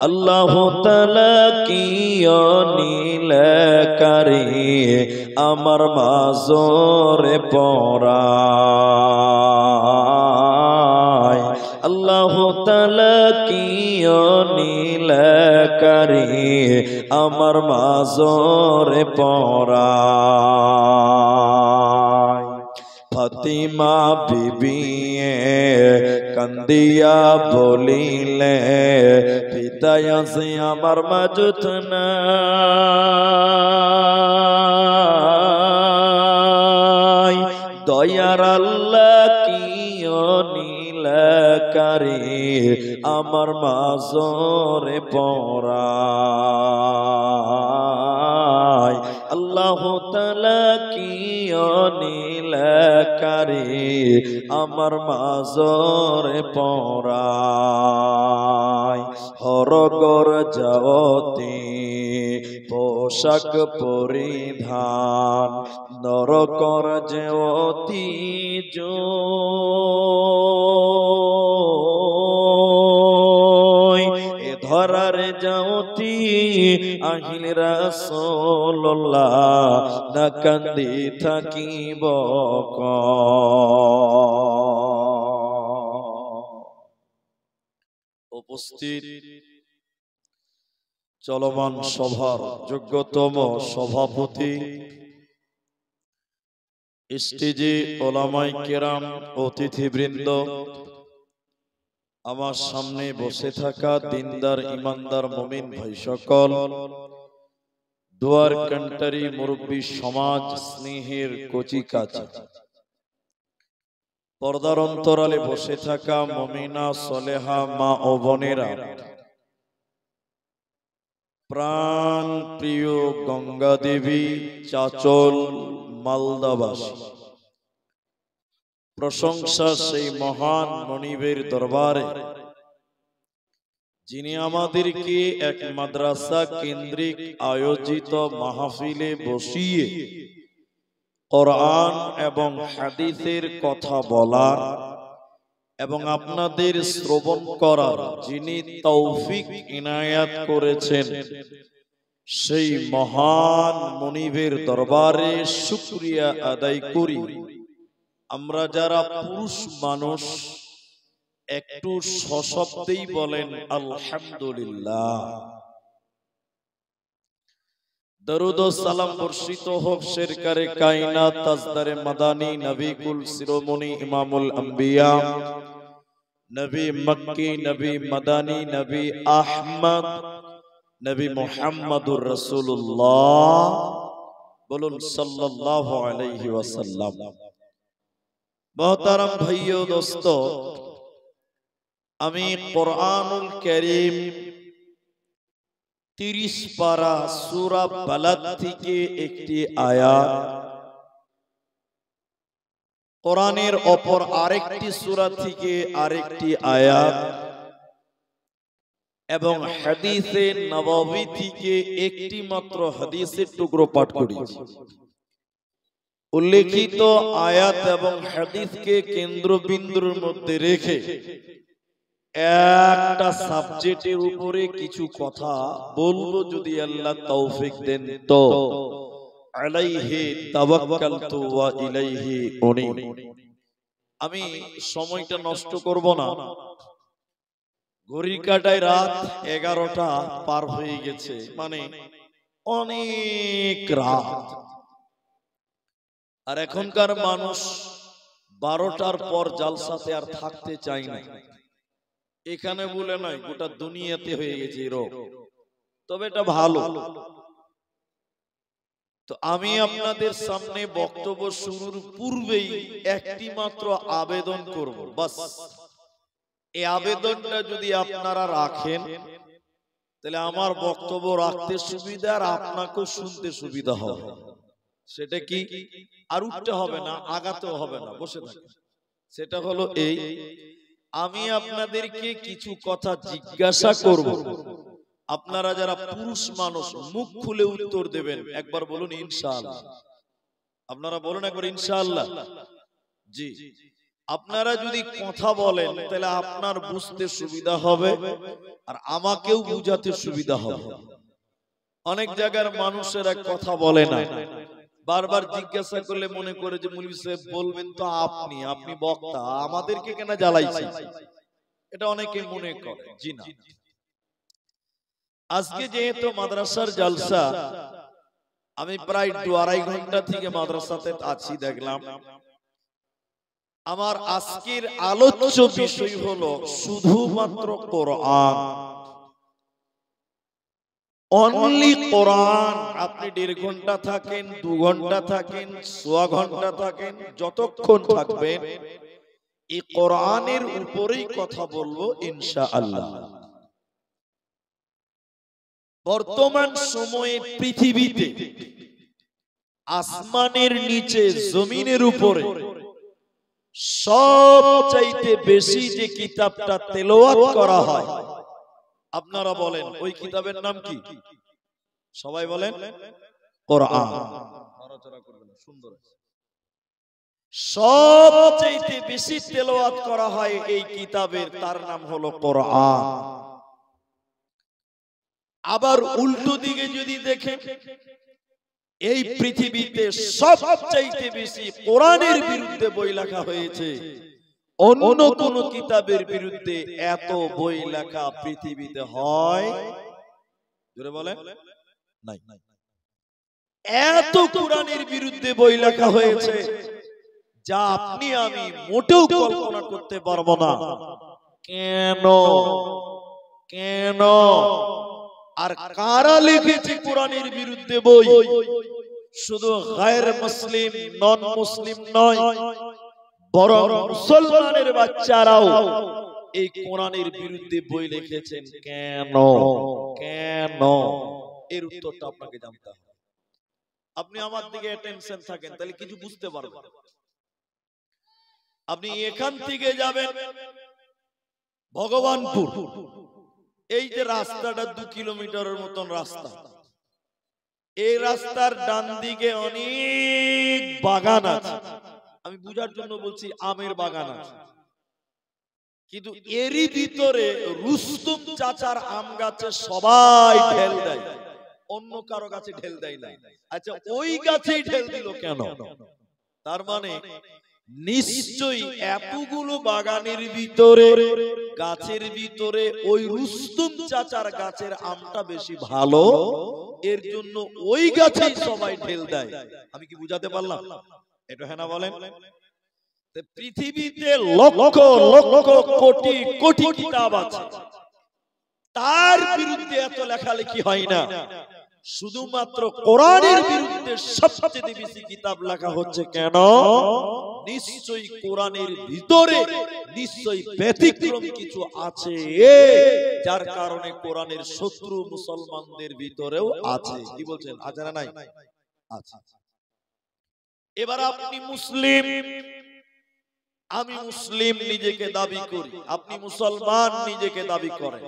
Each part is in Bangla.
আল্লাহ তাআলা কি নীলকারী আমার মাজরে পরায়। আল্লাহ তাআলা কি নীলকারী আমার মাজরে পরায়। ফাতিমা বিবি কান্দিয়া বলিলে পিতায় আছে আমার মাঝত নাই। দয়ার আল্লাহ কি নীলকারী আমার মাজরে পরায়। আল্লাহ তাআলা কি নীলকারী আমার মাজরে পরায়। হরগর যাওতি পোশাক পরিধান নরকর যেওতি এ ধরার যাওতি আহিল রাসূলুল্লাহ না কান্দি থাকিব উপস্থিত চলমান সভার যোগ্যতম সভাপতি স্টেজে ওলামায়ে কেরাম অতিথিবৃন্দ, আমার সামনে বসে থাকা দিনদার ইমানদার মুমিন ভাই সকল, দুয়ার কান্টারি মুরব্বী সমাজ, স্নেহের কচি কাঁচা, পর্দার অন্তরালে বসে থাকা মুমিনা সলেহা মা ও বোনেরা, প্রাণ প্রিয় গঙ্গা দেবী চাচল মালদাবাসী, প্রশংসা সেই মহান মনিবের দরবারে যিনি আমাদেরকে এক মাদ্রাসা কেন্দ্রিক আয়োজিত মাহফিলে বসিয়ে কোরআন এবং হাদিসের কথা বলার এবং আপনাদের শ্রবণ করার যিনি তৌফিক ইনায়াত করেছেন, সেই মহান মনিবের দরবারে শুকরিয়া আদায় করি। আমরা যারা পুরুষ মানুষ একটু সশব্দেই বলেন আলহামদুলিল্লাহ। দরুদ ও সালাম বর্ষিত হোক সরকারে কায়নাত তাজদারে মাদানী নবী কুল শিরোমণি ইমামুল আম্বিয়া নবী মক্কি নবী মাদানী নবী আহমদ নবী মুহাম্মদুর রাসূলুল্লাহ, বলুন সাল্লাল্লাহু আলাইহি ওয়াসাল্লাম। মোহতারাম ভাইও দোস্ত, আমি কোরআনুল কারীম 30 পারা সূরা বালাদ থেকে একটি আয়াত, কোরআনের অপর আরেকটি সূরা থেকে আরেকটি আয়াত এবং হাদিসে নববী থেকে একটি মাত্র হাদিসের টুকরো পাঠ করেছি। উল্লেখিত আয়াত এবং হাদিসকে কেন্দ্রবিন্দুর মধ্যে রেখে একটা সাবজেক্টের উপরে কিছু কথা বলবো, যদি আল্লাহ তৌফিক দেন তো। আলাইহি তাওয়াক্কালতু ওয়া ইলাইহি উনীব। আমি সময়টা নষ্ট করব না, ঘড়ির কাঁটায় রাত 11টা পার হয়ে গেছে, মানে অনেক রাত। আর এখনকার মানুষ 12টার পর জালসাতে আর থাকতে চায় না। এখানে বলে নয়, গোটা দুনিয়াতে হয়ে গেছে রোগ। তবে এটা ভালো। তো আমি আপনাদের সামনে বক্তব্য শুরুর পূর্বেই একটি মাত্র আবেদন করব, বাস। এই আবেদনটা যদি আপনারা রাখেন তাহলে আমার বক্তব্য রাখতে সুবিধা আর আপনাকেও শুনতে সুবিধা হবে। সেটা কি? আর উঠতে হবে না, আগাতেও হবে না, বসে থাকেন। সেটা হলো এই, আমি আপনাদেরকে কিছু কথা জিজ্ঞাসা করব, আপনারা যারা পুরুষ মানুষ মুখ খুলে উত্তর দেবেন। একবার বলুন ইনশাআল্লাহ। আপনারা বলুন একবার ইনশাআল্লাহ। জি, আপনারা যদি কথা বলেন তাহলে আপনার বুঝতে সুবিধা হবে আর আমাকেও বুঝাতে সুবিধা হবে। অনেক জায়গার মানুষেরা কথা বলে না, বারবার জিজ্ঞাসা করলে মনে করে যে মৌলভী সাহেব বলবেন তো আপনি বক্তা, আমাদেরকে কেন জ্বালাইছেন, এটা অনেকে মনে করে। জি না, আজকে যেহেতু মাদ্রাসার জালসা, আমি প্রায় 2-2.5 ঘন্টা থেকে মাদ্রাসাতে আছি, দেখলাম আমার আজকের আলোচ্য বিষয় হলো শুধুমাত্র কোরআন, অনলি কোরআন। আপনি 1.5 ঘন্টা থাকেন, 2 ঘন্টা থাকেন, 1.25 ঘন্টা থাকেন, যতক্ষণ থাকবেন এই কোরআনের উপরেই কথা বলবো ইনশাআল্লাহ। বর্তমান সময়ে পৃথিবীতে আসমানের নিচে জমিনের উপরে সবচাইতে বেশি যে কিতাবটা তেলাওয়াত করা হয়, আপনারা বলেন ওই কিতাবের নাম কি? সবাই বলেন কোরআন। সুন্দর, সবচাইতে বেশি তেলাওয়াত করা হয় এই কিতাবের, তার নাম হলো কোরআন। আবার উল্টো দিকে যদি দেখেন, এই পৃথিবীতে সবচাইতে বেশি কোরআনের বিরুদ্ধে বই লেখা হয়েছে, অন্য কোন কিতাবের বিরুদ্ধে এত বই লেখা পৃথিবীতে হয় জোরে বলেন নাই। এত কোরআনের বিরুদ্ধে বই লেখা হয়েছে যা আপনি আমি মোটেও কল্পনা করতে পারবো না। কেন কেন আর কারা লিখেছে কোরআনের বিরুদ্ধে বই? শুধু গায়র মুসলিম, নন মুসলিম নয়, বরং মুসলমানের বাচ্চারাও এই কোরআনের বিরুদ্ধে বই লিখেছেন। কেন কেন এর উত্তরটা আপনাকে জানতে হবে। আপনি আমার দিকে অ্যাটেনশন থাকেন তাহলে কিছু বুঝতে পারবেন। আপনি এখান থেকে যাবেন ভগবানপুর, এই যে রাস্তাটা 2 কিলোমিটারের মতন রাস্তা, এই রাস্তার ডান দিকে অনেক বাগান আছে। আমি বুঝার জন্য বলছি আমের বাগান আছে, কিন্তু এরই ভিতরে রুস্তম চাচার আম গাছে সবাই ঢেল দেয়, অন্য কারো গাছে ঢেল দেয় না। আচ্ছা ওই গাছেই ঢেল দিল কেন? তার মানে নিশ্চয়ই এতগুলো বাগানের ভিতরে, গাছের ভিতরে ওই রুস্তম চাচার গাছের আমটা বেশি ভালো, এর জন্য ওই গাছেই সবাই ঢেল দেয়। আমি কি বুঝাতে পারলাম? এটা হ্যাঁ না বলেন? পৃথিবীতে লক্ষ লক্ষ কোটি কোটি কিতাব আছে, তার বিরুদ্ধে এত লেখালেখি হয় না। শুধুমাত্র কোরআনের বিরুদ্ধে সবচেয়ে বেশি কিতাব লেখা হচ্ছে। কেন? নিশ্চয়ই কোরআনের ভিতরে নিশ্চয়ই ব্যতিক্রম কিছু আছে, যার কারণে কোরআনের শত্রু মুসলমানদের ভিতরেও আছে। কি বলছেন, আছে না নাই? আছে। এবার আপনি মুসলিম, আমি মুসলিম নিজেকে দাবি করি, আপনি মুসলমান নিজেকে দাবি করেন।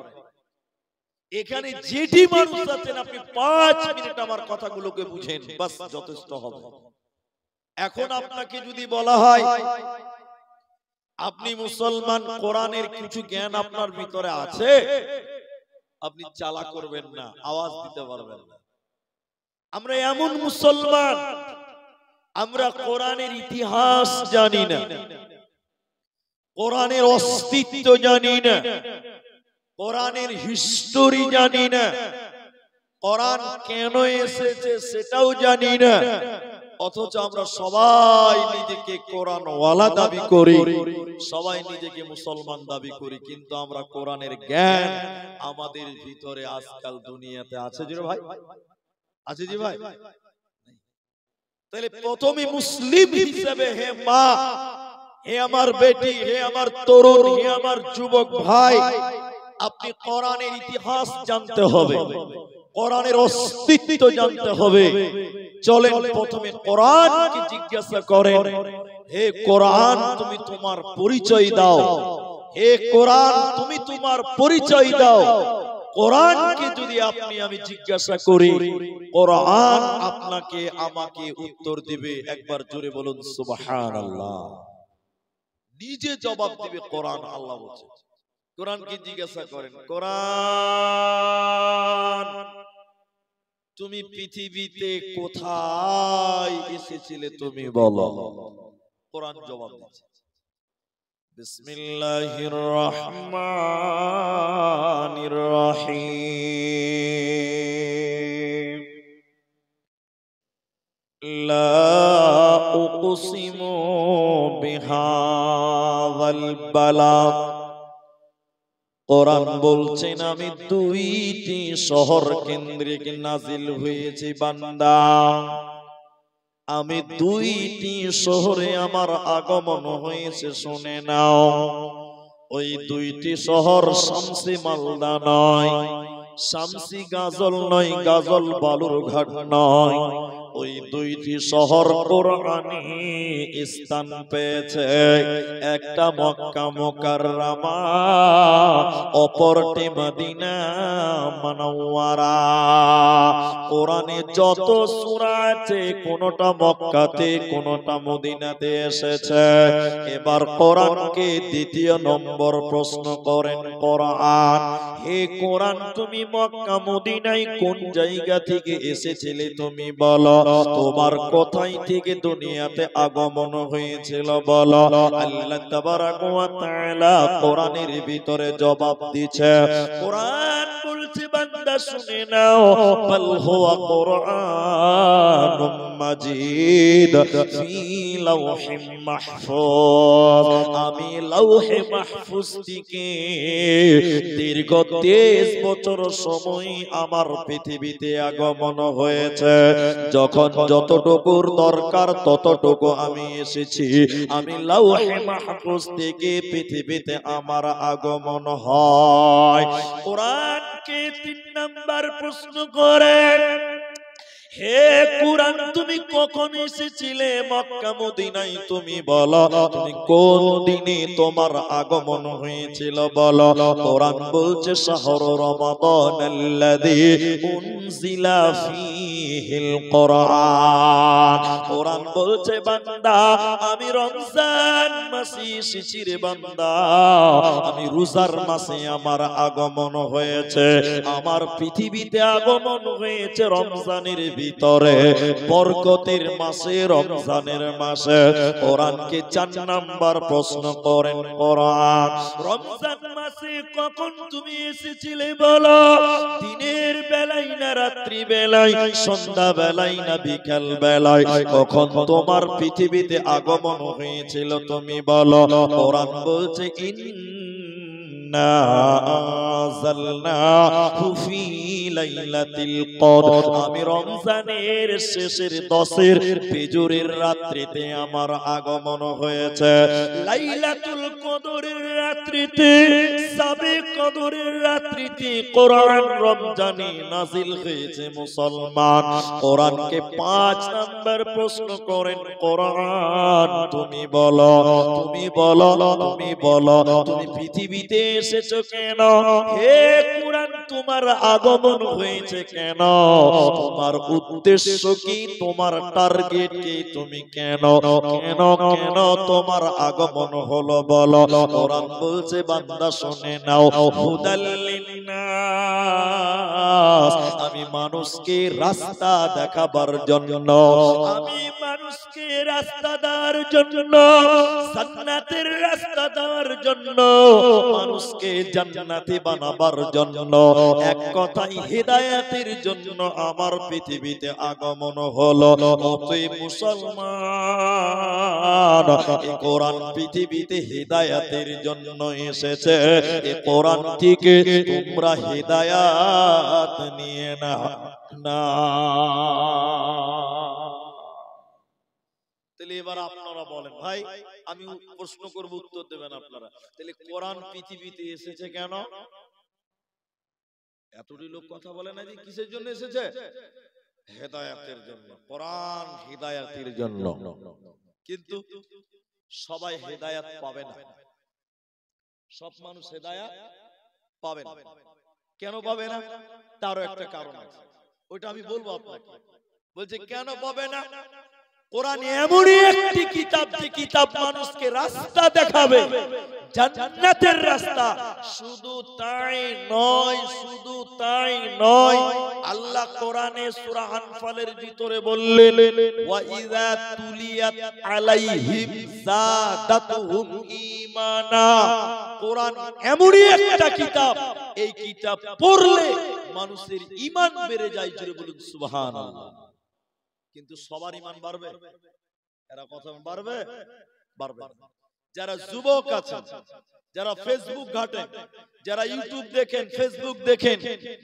এখানে যেটি মানুষ আছেন আপনি 5 মিনিট আমার কথাগুলোকে বুঝেন, বাস যথেষ্ট হবে। এখন আপনাকে যদি বলা হয় আপনি মুসলমান, কোরআনের কিছু জ্ঞান আপনার ভিতরে আছে, আপনি চালা করবেন না, আওয়াজ দিতে পারবেন না। আমরা এমন মুসলমান, আমরা কোরআনের ইতিহাস জানি না, কোরআনের অস্তিত্ব জানি না, কোরআনের হিস্টোরি জানি না, কোরআন কেন এসেছে সেটাও জানি না, অথচ আমরা সবাই নিজেকে কোরআন ওয়ালা দাবি করি, সবাই নিজেকে মুসলমান দাবি করি, কিন্তু আমরা কোরআনের জ্ঞান আমাদের ভিতরে আজকাল দুনিয়াতে আছে জি ভাই, আছে জি ভাই। তাহলে প্রথমে মুসলিম হিসেবে, হে মা, হে আমার বেটি, হে আমার তরুণ, হে আমার যুবক ভাই, আপনি কোরআনের ইতিহাস জানতে হবে, কোরআনের অস্তিত্ব জানতে হবে। চলেন প্রথমে কোরআনকে জিজ্ঞাসা করেন, হে কোরআন তুমি তোমার পরিচয় দাও, হে কোরআন তুমি তোমার পরিচয় দাও। কোরআনকে যদি আপনি আমি জিজ্ঞাসা করি, কোরআন আপনাকে আমাকে উত্তর দিবে। একবার জোরে বলুন সুবহানাল্লাহ। নিজে জবাব দিবে কোরআন। আল্লাহ বলছে কোরআনকে জিজ্ঞাসা করেন, কোরআন তুমি পৃথিবীতে কোথায় এসেছিলে তুমি বলো। কোরআন জবাব দিচ্ছে বিসমিল্লাহির রহমানির রহিম লা উকসিমু বিহাযাল বালাদ। কোরআন বলছেন আমি দুইটি শহর কেন্দ্রিক নাজিল হয়েছে বান্দা, আমি দুইটি শহরে আমার আগমন হয়েছে শুনে নাও। ওই দুইটি শহর শামসি মালদা নয়, শামসি গাজল নয়, গাজল বালুরঘাট নয়। ওই দুইটি শহর কোরআনে স্থান পেয়েছে। একটা মক্কা মুকাররমা, অপরটি মদিনা মুনাওয়ারা। কোরআনে যত সূরা আছে কোনটা মক্কাতে কোনটা মদিনাতে এসেছে। এবার কোরআনকে দ্বিতীয় নম্বর প্রশ্ন করেন কোরআন, হে কোরআন তুমি মক্কা মদিনায় কোন জায়গা থেকে এসেছিলে তুমি বলো। তোমার কোথায় থেকে দুনিয়াতে আগমন হয়েছিল বলো। আল্লাহ তাবারাক ওয়া তাআলা কোরআনের ভিতরে জবাব দিচ্ছে। কোরআন বলছে বান্দা শুনে নাও, বাল হুয়া কুরআনুম মাজিদ ফি লাওহিম মাহফুজ। আমি লাওহে মাহফুজ থেকে দীর্ঘ 23 বছর সময় আমার পৃথিবীতে আগমন হয়েছে। যখন যতটুকুর দরকার ততটুকু আমি এসেছি। আমি লাওহে মাহফুজ থেকে পৃথিবীতে আমার আগমন হয়। কোরআনকে 3 নাম্বার প্রশ্ন করেন, হে কোরআন তুমি কখন এসেছিলে মক্কা মদিনায় তুমি বলো। তুমি কোন দিনে তোমার আগমন হয়েছিল বলো। কোরআন বলছে শাহরু রমাদানাল্লাযী উনজিলা ফীহিল কোরআন। কোরআন বলছে বান্দা আমি রমজান মাসে এসেছি রে বান্দা, আমি রোজার মাসে আমার আগমন হয়েছে। আমার পৃথিবীতে আগমন হয়েছে রমজানের ভিতরে, বরকতের মাসে, রমজানের মাসে। কোরআনকে 4 নাম্বার প্রশ্ন করেন কোরআন, রমজান মাসে কখন তুমি এসেছিলে বলো। দিনের বেলায় না রাত্রি বেলায়, সন্ধ্যা বেলায় না বিকাল বেলায়, কখন তোমার পৃথিবীতে আগমন হয়েছিল তুমি বলো। কোরআন বলছে ইন্না আনজালনাহু ফী লাইলাতিল কদর। আমি রমজানের শেষের 10-এর ফজরের রাত্রিতে আমার আগমন হয়েছে। লাইলাতুল কদরের রাত্রিতে, সাবে কদরের রাত্রিতে কোরআন রমজানে নাজিল হয়েছে মুসলমান। কোরআনকে 5 নাম্বার প্রশ্ন করেন কোরআন তুমি বলো, তুমি বলো, তুমি বলো তুমি পৃথিবীতে এসেছো কেন। হে কোরআন তোমার আগমন হয়েছে কেন, তোমার উদ্দেশ্য কি, তোমার টার্গেট কি, তুমি কেন কেন কেন তোমার আগমন হলো বলো। কোরআন বলছে বান্দা শুনে নাও, হুদাল লিন্নাস। আমি মানুষকে রাস্তা দেখাবার জন্য, আমি মানুষকে রাস্তা দেওয়ার জন্য, জান্নাতের রাস্তা দেওয়ার জন্য, মানুষকে জান্নাতি বানাবার জন্য, এক কথায় হিদায়াতের জন্য আমার পৃথিবীতে আগমন হলো। অতএব মুসলমান, এই কোরআন পৃথিবীতে হিদায়াতের জন্য এসেছে। এই কোরআন থেকে তোমরা হিদায়াত নিয়ে নাও না। তাহলে এবার আপনারা বলেন ভাই, আমি প্রশ্ন করব উত্তর দেবেন আপনারা। তাহলে কোরআন পৃথিবীতে এসেছে কেন? এতটি লোক কথা বলে না যে কিসের জন্য এসেছে? হেদায়াতের জন্য। কোরআন হেদায়াতের জন্য। কিন্তু সবাই হেদায়াত পাবে না, সব মানুষ হেদায়াত পাবে না। কেন পাবে না? তারও একটা কারণ আছে, ওইটা আমি বলবো আপনাকে। বলছে কেন পাবে না? কোরআন এমনই একটি কিতাব যে কিতাব মানুষকে রাস্তা দেখাবে, জান্নাতের রাস্তা। শুধু তাই নয়, শুধু তাই নয়, আল্লাহ কোরআনে সূরা আনফালের ভিতরে বললেন, ওয়া ইযা তুলিয়াত আলাইহিম যাদাতুহুম ঈমানা। কোরআন এমনই একটা কিতাব, এই কিতাব পড়লে মানুষের ঈমান বেড়ে যায়। জোরে বলুন সুবহানাল্লাহ। কিন্তু সবার ঈমান বাড়বে? এরা কথা বাড়বে? বাড়বে। যারা যুবক আছেন, যারা ফেসবুক ঘাটেন, যারা ইউটিউব দেখেন, ফেসবুক দেখেন,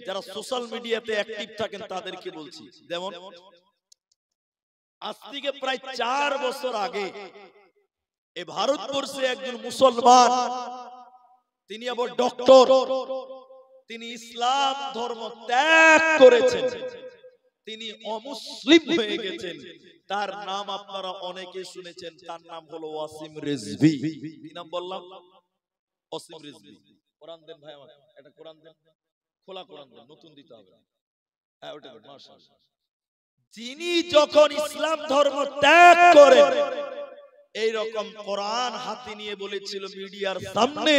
যারা সোশ্যাল মিডিয়াতে অ্যাক্টিভ থাকেন, তাদেরকে বলছি, যেমন আজ থেকে প্রায় 4 বছর আগে এই ভারতবর্ষে একজন মুসলমান, তিনি আবার ডক্টর, তিনি ইসলাম ধর্ম ত্যাগ করেছেন, তিনি অমুসলিম হয়ে গেছেন। তার নাম আপনারা অনেকে শুনেছেন, তার নাম হলো ওয়াসিম রিজভী। কি নাম বললাম? ওয়াসিম রিজভী। কোরআন দেন ভাই, আমাকে একটা কোরআন দেন, খোলা কোরআন দেন, নতুন দিতে হবে। হ্যাঁ, ওটা দেন, মাশাআল্লাহ। যিনি যখন ইসলাম ধর্ম ত্যাগ করেন, এই রকম কোরআন হাতে নিয়ে বলেছিল মিডিয়ার সামনে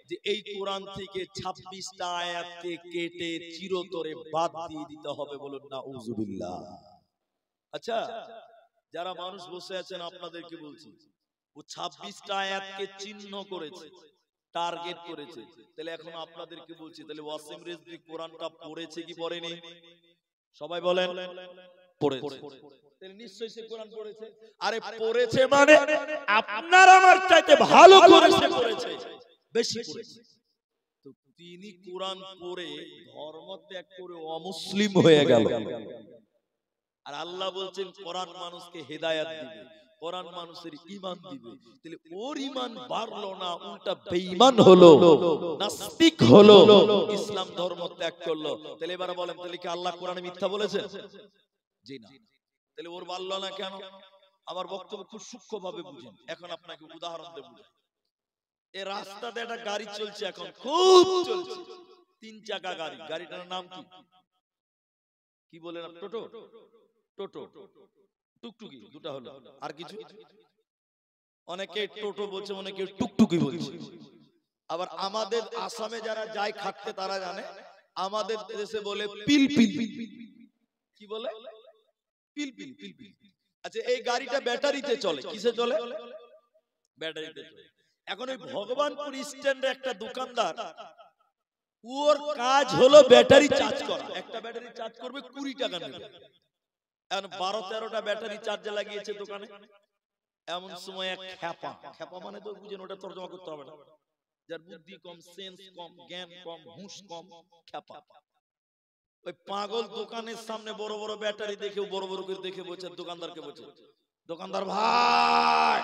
যে এই কোরআন থেকে 26টা আয়াতকে কেটে চিরতরে বাদ দিয়ে দিতে হবে। বলুন নাউযুবিল্লাহ। আচ্ছা, যারা মানুষ বসে আছেন আপনাদেরকে বলছি, ও 26টা আয়াতকে চিহ্ন করেছে, টার্গেট করেছে। তাহলে এখন আপনাদেরকে বলছি, তাহলে ওয়াসিম রিজভী কোরআনটা পড়েছে কি পড়েনি? সবাই বলেন পড়েছে। তাহলে নিশ্চয়ই সে কোরআন পড়েছে। আরে পড়েছে মানে আপনার আমার চাইতে ভালো করেছে, পড়েছে, বেশি পড়েছে। তো তিনি কোরআন পড়ে ধর্ম ত্যাগ করে অমুসলিম হয়ে গেল। আর আল্লাহ বলছেন কোরআন মানুষকে হেদায়েত দিবে, কোরআন মানুষের ঈমান দিবে। তাহলে ওর ঈমান বাড়লো না, উল্টা বেঈমান হলো, নাস্তিক হলো, ইসলাম ধর্ম ত্যাগ করলো। তাহলে এবারে বলেন, তাহলে কি আল্লাহ কোরআনে মিথ্যা বলেছেন? জি না। তাহলে ওর বাড়লো না কেন? আমার বক্তব্য খুব সূক্ষ্মভাবে বুঝেন। এখন আপনাকে উদাহরণ দেব। এই রাস্তাতে একটা গাড়ি চলছে, এখন খুব চলছে, 3 চাকা গাড়ি। গাড়িটার নাম কি? কি বলেন? টোটো, টোটো, টুকটুকি, দুটা হলো। আর কিছু? অনেকে টোটো বলছে, অনেকে টুকটুকি বলছে। আবার আমাদের আসামে যারা যায় খাটতে তারা জানে, আমাদের দেশে বলে পিলপিল। কি বলে? পিলপিল, পিলপিল। আচ্ছা, এই গাড়িটা ব্যাটারিতে চলে। কিসে চলে? ব্যাটারিতে চলে। এখন ওই ভগবানপুর স্ট্যান্ডে একটা দোকানদার, ওর কাজ হলো ব্যাটারি চার্জ করা। একটা ব্যাটারি চার্জ করবে 20 টাকা নেবে। এখন 12-13টা ব্যাটারি চার্জে লাগিয়েছে দোকানে। এমন সময় এক খ্যাপা, খ্যাপা মানে তো বুঝেন, ওটা তর্জমা করতে হবে না, যার বুদ্ধি কম, সেন্স কম, জ্ঞান কম, হুঁশ কম, খ্যাপা। ওই পাগল দোকানের সামনে বড় বড় ব্যাটারি দেখে, বড় বড় করে দেখে বলছে দোকানদারকে, বলছে, দোকানদার ভাই,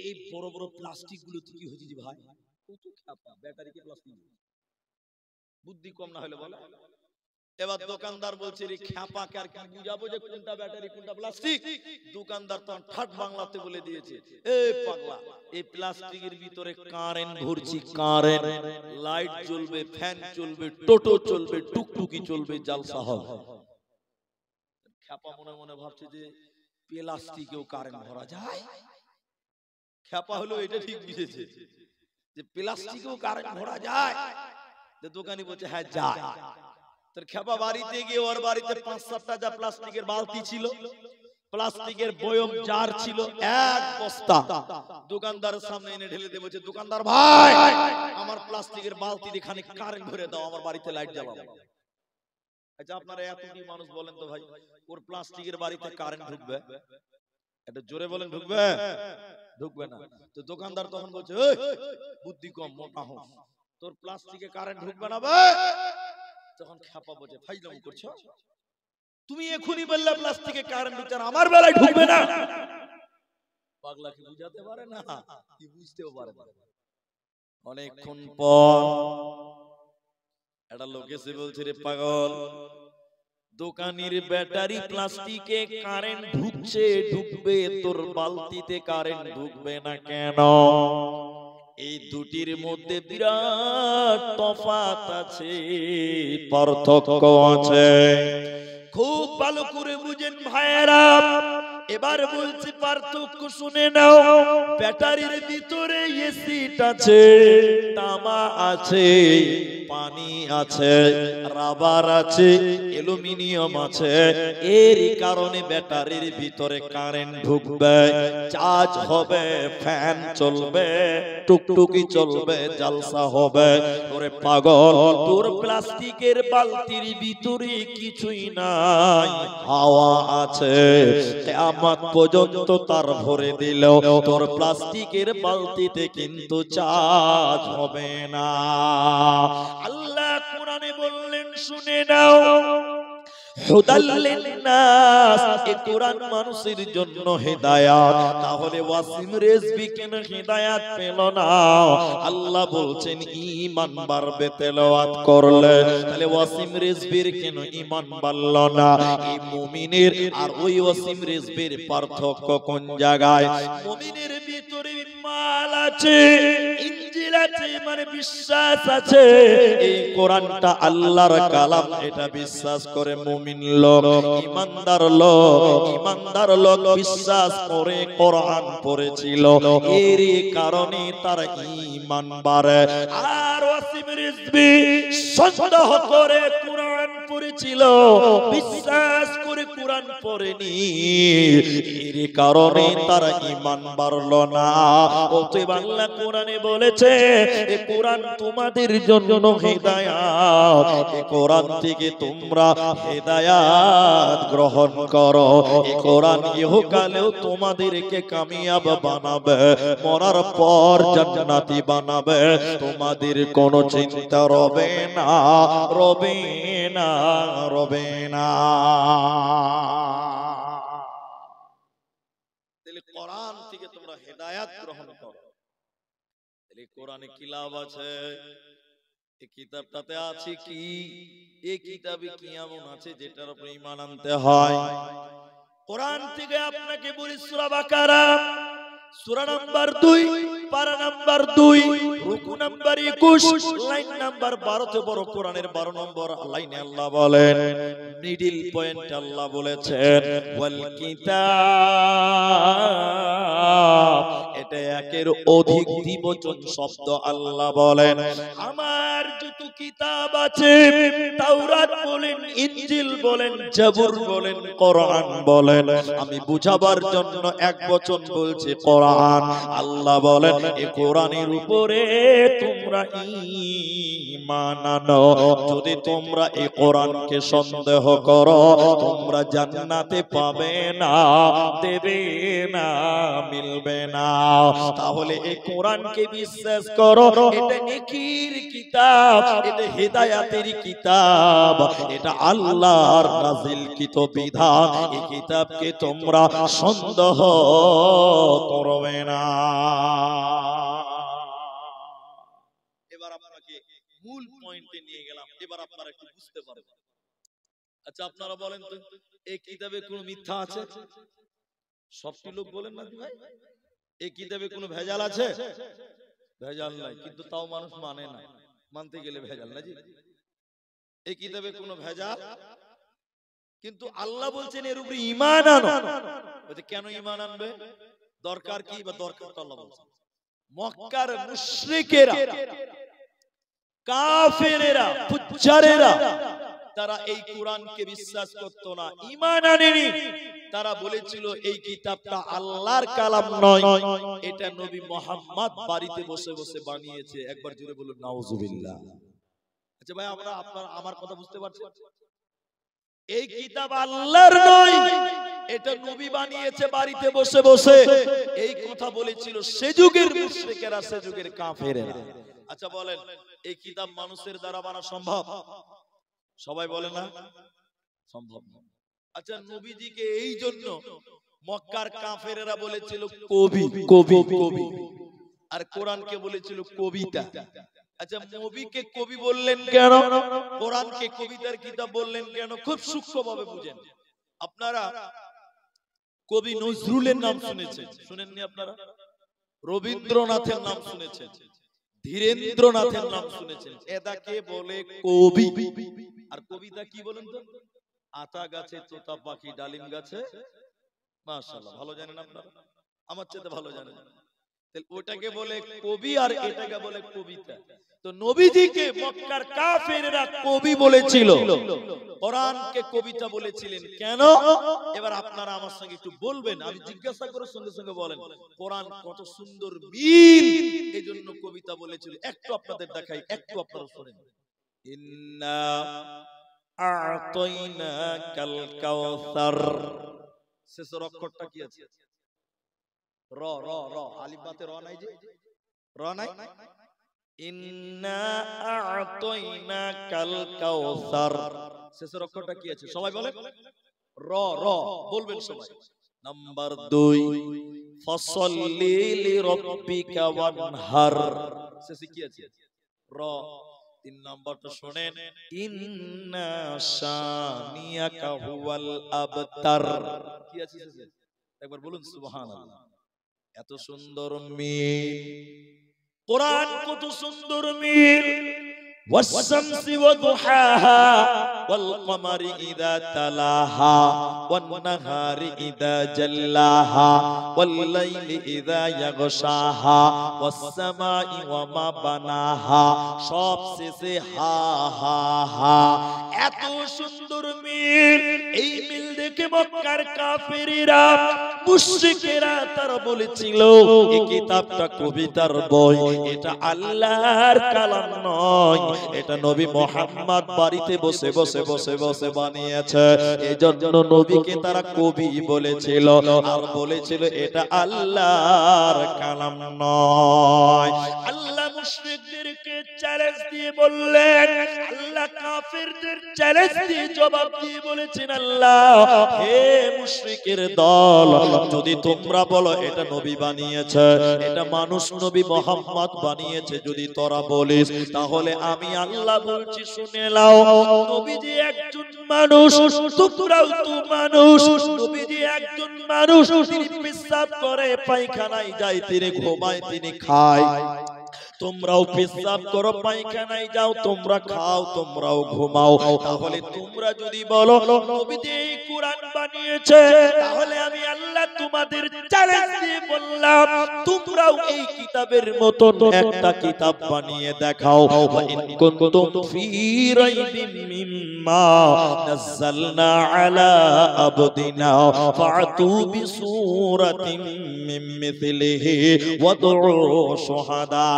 এই বড় বড় প্লাস্টিক গুলো কি হয়েছে যে ভাই? কত খ্যাপা, ব্যাটারি কে প্লাস্টিক, বুদ্ধি কম না হলে বলে। এবার দোকানদার বলছে, রে খ্যাপাকে আর কি বুঝাবো যে কোনটা ব্যাটারি কোনটা প্লাস্টিক? দোকানদার তখন ঠাট বাংলাতে বলে দিয়েছে, এই পাগলা, এই প্লাস্টিকের ভিতরে কারেন্ট ভরছি, কারেন্ট, লাইট জ্বলবে, ফ্যান চলবে, টোটো চলবে, টুকটুকি চলবে, জালসা হবে। খ্যাপা মনে মনে ভাবছে যে প্লাস্টিকেও কারেন্ট ভরা যায়। খ্যাপা হলো এটা ঠিক বুঝেছে যে প্লাস্টিকেও কারেন্ট ভরা যায়। দোকানি বলছে হ্যাঁ যায়। তোর খ্যাপা বাড়িতে গিয়ে ওর বাড়িতে 5-7টা যা প্লাস্টিকের বালতি ছিল, প্লাস্টিকের বয়ম জার ছিল, এক বস্তা দোকানদারের সামনে এনে ঢেলে দিয়ে বলছে, দোকানদার ভাই, আমার প্লাস্টিকের বালতি দিয়ে খানিক কারেন্ট ভরে দাও, আমার বাড়িতে লাইট জ্বালাবো। আচ্ছা, আপনারা এতটি মানুষ বলেন তো ভাই, ওর প্লাস্টিকের বাড়িতে কারেন্ট ঢুকবে? এটা জোরে বলেন, ঢুকবে? ঢুকবে না। তো দোকানদার তখন বলছে, এই বুদ্ধি কম, মোটা হোক, তোর প্লাস্টিকে কারেন্ট ঢুকবে না ভাই। তখন খ্যাপা বলছে, ফাইজলামি করছো? তুমি এখনই বললে প্লাস্টিকে কারেন্ট ঢুকছে, আমার বেলায় ঢুকবে না। পাগলা কি বুঝাতে পারে না, কি বুঝতেও পারে না। অনেকক্ষণ পর একটা লোক এসে বলছে, রে পাগল, দোকানের ব্যাটারি প্লাস্টিকে কারেন্ট ঢুকছে, ঢুকবে, তোর বালতিতে কারেন্ট ঢুকবে না কেন? এই দুটির মধ্যে বিরাট তফাৎ আছে, পার্থক্য আছে। খুব ভালো করে বুঝেন ভাইয়েরা। এবার বলছি পার্থক্য শুনে নাও। ব্যাটারির ভিতরে এসিড আছে, তামা আছে, পানি আছে, রাবার আছে, অ্যালুমিনিয়াম আছে। এর কারণে ব্যাটারির ভিতরে কারেন্ট ঢুকবে, চার্জ হবে, ফ্যান চলবে, টুকটুকি চলবে, জালসা হবে। ওরে পাগল, তোর প্লাস্টিকের বালতির ভিতরে কিছুই নাই, হাওয়া আছে। কিয়ামত পর্যন্ত তার ভরে দিল, তোর প্লাস্টিকের বালতিতে কিন্তু চার্জ হবে না। আল্লাহ কোরআনে বললেন শুনে নাও, হুদাল লিন্নাস, এই কোরআন মানুষের জন্য হেদায়াত। তাহলে ওয়াসিম রেজভী কেন হেদায়াত পেল না? আল্লাহ বলছেন ঈমান বাড়বে তেলাওয়াত করলে। তাহলে ওয়াসিম রেজভীর কেন ঈমান বাড়ল না? এই মুমিনের আর ওই ওয়াসিম রেজভীর পার্থক্য কোন জায়গায়? মুমিনের ভিতরে ঈমান আছে, ইনজিল আছে, মানে বিশ্বাস আছে, এই কোরআনটা আল্লাহর কালাম, এটা বিশ্বাস করে মুমিন লোক, ইমানদার লোক বিশ্বাস করে কোরআন পড়েছিল, এর কারণে তার ঈমান বাড়ে। আর ওয়াসিম রিজভী সন্দেহ করে কোরআন পড়েছিল, বিশ্বাস করে কোরআন পড়েনি, এর কারণে তার ঈমান বাড়লো না। অতএব আল্লাহ কোরআনে বলেছে, এই কোরআন তোমাদের জন্য হেদায়াত, এই কোরআন থেকে তোমরা হেদায়াত গ্রহণ করো। এই কোরআন ইহকালেও তোমাদেরকে কামিয়াব বানাবে, মরার পর জান্নাতি বানাবে। তোমাদের কোনো চিন্তা রবে না, রবে না, রবে না। তাহলে কোরআন থেকে তোমরা হেদায়াত গ্রহণ করো। তাহলে কোরআনে কি লাভ আছে? এই কিতাবটাতে আছে কি? এই কিতাবে কি এমন আছে যেটার উপর ঈমান আনতে হয়? কোরআন থেকে আপনাকে বলি সূরা বাকারা, সূরা নাম্বার 2, পারা নাম্বার 2, রুকু নাম্বার 21, লাইন নাম্বার 12 তে বড় কোরআনের 12 নম্বর লাইনে আল্লাহ বলেন, মিডল পয়েন্ট আল্লাহ বলেছেন ওয়াল কিতাব, এটা একের অধিক দ্বিবচন শব্দ। আল্লাহ বলেন আমার যত কিতাব আছে, তাওরাত বলেন, ইনজিল বলেন, জাবুর বলেন, কোরআন বলেন, আমি বুঝাবার জন্য এক বচন বলছি কোরআন। আল্লাহ বলেন এই কোরআনের উপরে তোমরা ঈমান আনো। যদি তোমরা এই কোরআনকে সন্দেহ করো, তোমরা জান্নাতে পাবে না, দেবে না, মিলবে না। তাহলে এই কোরআনকে বিশ্বাস করো, এটা নেকির কিতাব, এটা হেদায়াতের কিতাব, এটা আল্লাহর নাজিলকৃত বিধান। এই কিতাবকে তোমরা সন্দেহ করবে না। এবার আপনাকে মূল পয়েন্টে নিয়ে গেলাম, এবার আপনারা একটু বুঝতে পারবেন। আচ্ছা আপনারা বলেন তো, এই কিতাবে কোনো মিথ্যা আছে? সবটি লোক বলেন না ভাই, এই কিতাবে কোনো ভেজাল আছে? ভেজাল নাই, কিন্তু তাও মানুষ মানে না, মানতে গেলে ভেজাল না জি। এই কিতাবে কোনো ভেজাল, কিন্তু আল্লাহ বলছেন এর উপরে ঈমান আনো। বলতে কেন ঈমান আনবে? দরকার কি? বা দরকার তো আল্লাহ বলছেন মক্কার মুশরিকেরা, কাফেরেরা, ফুজ্জারেরা, তারা এই কোরআনকে বিশ্বাস করত না, ঈমান আনেনি। তারা বলেছিল এই কিতাবটা আল্লাহর কালাম নয়, এটা নবী মুহাম্মদ বাড়িতে বসে বসে বানিয়েছে। একবার জোরে বলুন নাউজুবিল্লাহ। আচ্ছা ভাই, আমরা আপনার আমার কথা বুঝতে পারছেন? এই কিতাব আল্লাহর নয়, এটা নবী বানিয়েছে বাড়িতে বসে বসে, এই কথা বলেছিল সে যুগের মুশরিকেরা, সে যুগের কাফেরেরা। আচ্ছা বলেন, এই কিতাব মানুষের দ্বারা বানা সম্ভব? সবাই বলে না সম্ভব না। আচ্ছা নবীজিকে এই জন্য মক্কার কাফেরেরা বলেছিল কবি, কবি, কবি, আর কোরআনকে বলেছিল কবিতা। আচ্ছা নবীকে কবি বললেন কেন? কোরআনকে কবিতার কিতাব বললেন কেন? খুব সূক্ষ্মভাবে বুঝেন। আপনারা কবি নজরুলের নাম শুনেছেন, শুনেননি? আপনারা রবীন্দ্রনাথের নাম শুনেছেন, ধীরেন্দ্রনাথের নাম শুনেছেন। এদাকে বলে কবি। আর কবিতা কি বলেন তো? আতা গাছে তোতা পাখি, ডালিম গাছে মাশাআল্লাহ, ভালো জানেন আপনারা, আমার চেয়ে ভালো জানেন। তাহলে ওটাকে বলে কবি আর এটাকে বলে কবিতা। তো নবীজিকে মক্কার কাফেররা কবি বলেছিল, কোরআনকে কবিতা বলেছিলেন কেন? এবার আপনারা আমার সঙ্গে একটু বলবেন, আমি জিজ্ঞাসা করার সঙ্গে সঙ্গে বলেন কোরআন কত সুন্দর মিল, এজন্য কবিতা বলেছিল। একটু আপনাদের দেখাই, একটু আপনারা শুনেন। ইন্না আ'তাইনাকাল কাউসার, শেষের অক্ষরটা কি আছে? র র র, আলিফ বাতে র নাই, যে র নাই। ইন্না আ'তাইনাকাল কাউসার, শেষের অক্ষরটা কি আছে? সবাই বলে র র, বলবেন সবাই। নাম্বার 2, ফাসাল্লি লিরাব্বিকা ওয়ানহার, শেষে কি আছে? র। 3 নাম্বারটা শুনেন, ইন্না শানিয়াকা হুয়াল আবতার, কি আছে শেষে? একবার বলুন সুবহানাল্লাহ। এত সুন্দর মিল, কোরআন কত সুন্দর মিল। والشمس وضحاها والقمر إذا تلاها والنهار إذا جلاها والليل إذا يغشاها والسماء وما بناها সব শেষে হা হা হা। এত সুন্দর মিল, এই মিল দেখে মক্কার কাফেরেরা মুশরিকেরা তারা বলেছিল এই কিতাবটা কবিতার বই, এটা আল্লাহর কালাম নয়, এটা নবী মুহাম্মদ বাড়িতে বসে বসে বসে বসে বানিয়েছে। এজন্য নবীকে তারা কবি বলেছিল আর বলেছিল এটা আল্লাহর কালাম নয়। আল্লাহ মুশরিকদেরকে চ্যালেঞ্জ দিয়ে বললেন, আল্লাহ কাফেরদের চ্যালেঞ্জ দিয়ে জবাব দিয়ে বলেছেন, আল্লাহ হে মুশরিকের দল, যদি তোমরা বলো এটা নবী বানিয়েছে, এটা মানুষ নবী মুহাম্মদ বানিয়েছে, যদি তোরা বলিস, তাহলে আমি আল্লাহ বলছি শুনে নাও, নবীজি একজন মানুষ, তোমরাও তো মানুষ। নবীজি একজন মানুষ, তিনি পেশাব করে, পায়খানায় যায়, তিনি ঘুমায়, তিনি খায়। তোমরাও পেশাব করো, পায়খানায় যাও, তোমরা খাও, তোমরাও ঘুমাও। তাহলে তোমরা যদি বলো নবীজি কোরআন বানিয়েছে, তাহলে আমি আল্লাহ তোমাদের চ্যালেঞ্জ দিয়ে বললাম, তোমরাও এই কিতাবের মতো একটা কিতাব বানিয়ে দেখাও। ওয়া ইন কুনতুম ফি রাইবিম মিম্মা নাযালনা আলা আবদিনা ফাতু বিসূরাতিন মিন মিথলিহি ওয়াদউ শুহাদা।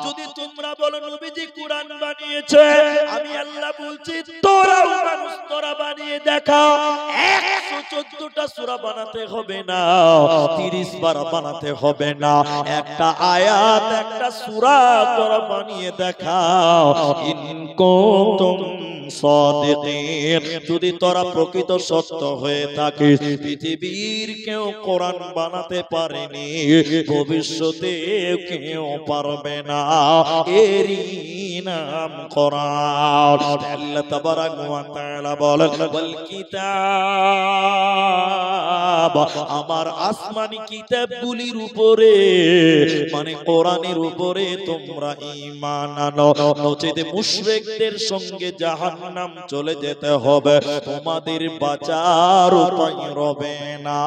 যদি তোমরা বলো নবীজি কোরআন বানিয়েছে, আমি আল্লাহ বলছি তোরাও মানুষ, তোরা বানিয়ে দেখাও। 114টা সূরা বানাতে হবে না, 30 বার বানাতে হবে না, একটা আয়াত একটা সূরা তোরা বানিয়ে দেখাও। ইন কুনতুম সাদিকিন, যদি তোরা প্রকৃত সত্য হয়ে থাকিস। পৃথিবীর কেউ কোরআন বানাতে পারেনি, ভবিষ্যতে কেউ পারবে না, এরই নাম কোরআন। আল্লাহ তাবারাক ওয়া তাআলা বলেন, ওয়াল কিতাব, আমার আসমানি কিতাবগুলির উপরে, মানে কোরআনের উপরে তোমরা ঈমান আনো, নচেত মুশরিকদের সঙ্গে জাহান্নাম চলে যেতে হবে, তোমাদের বাঁচার উপায় রবে না,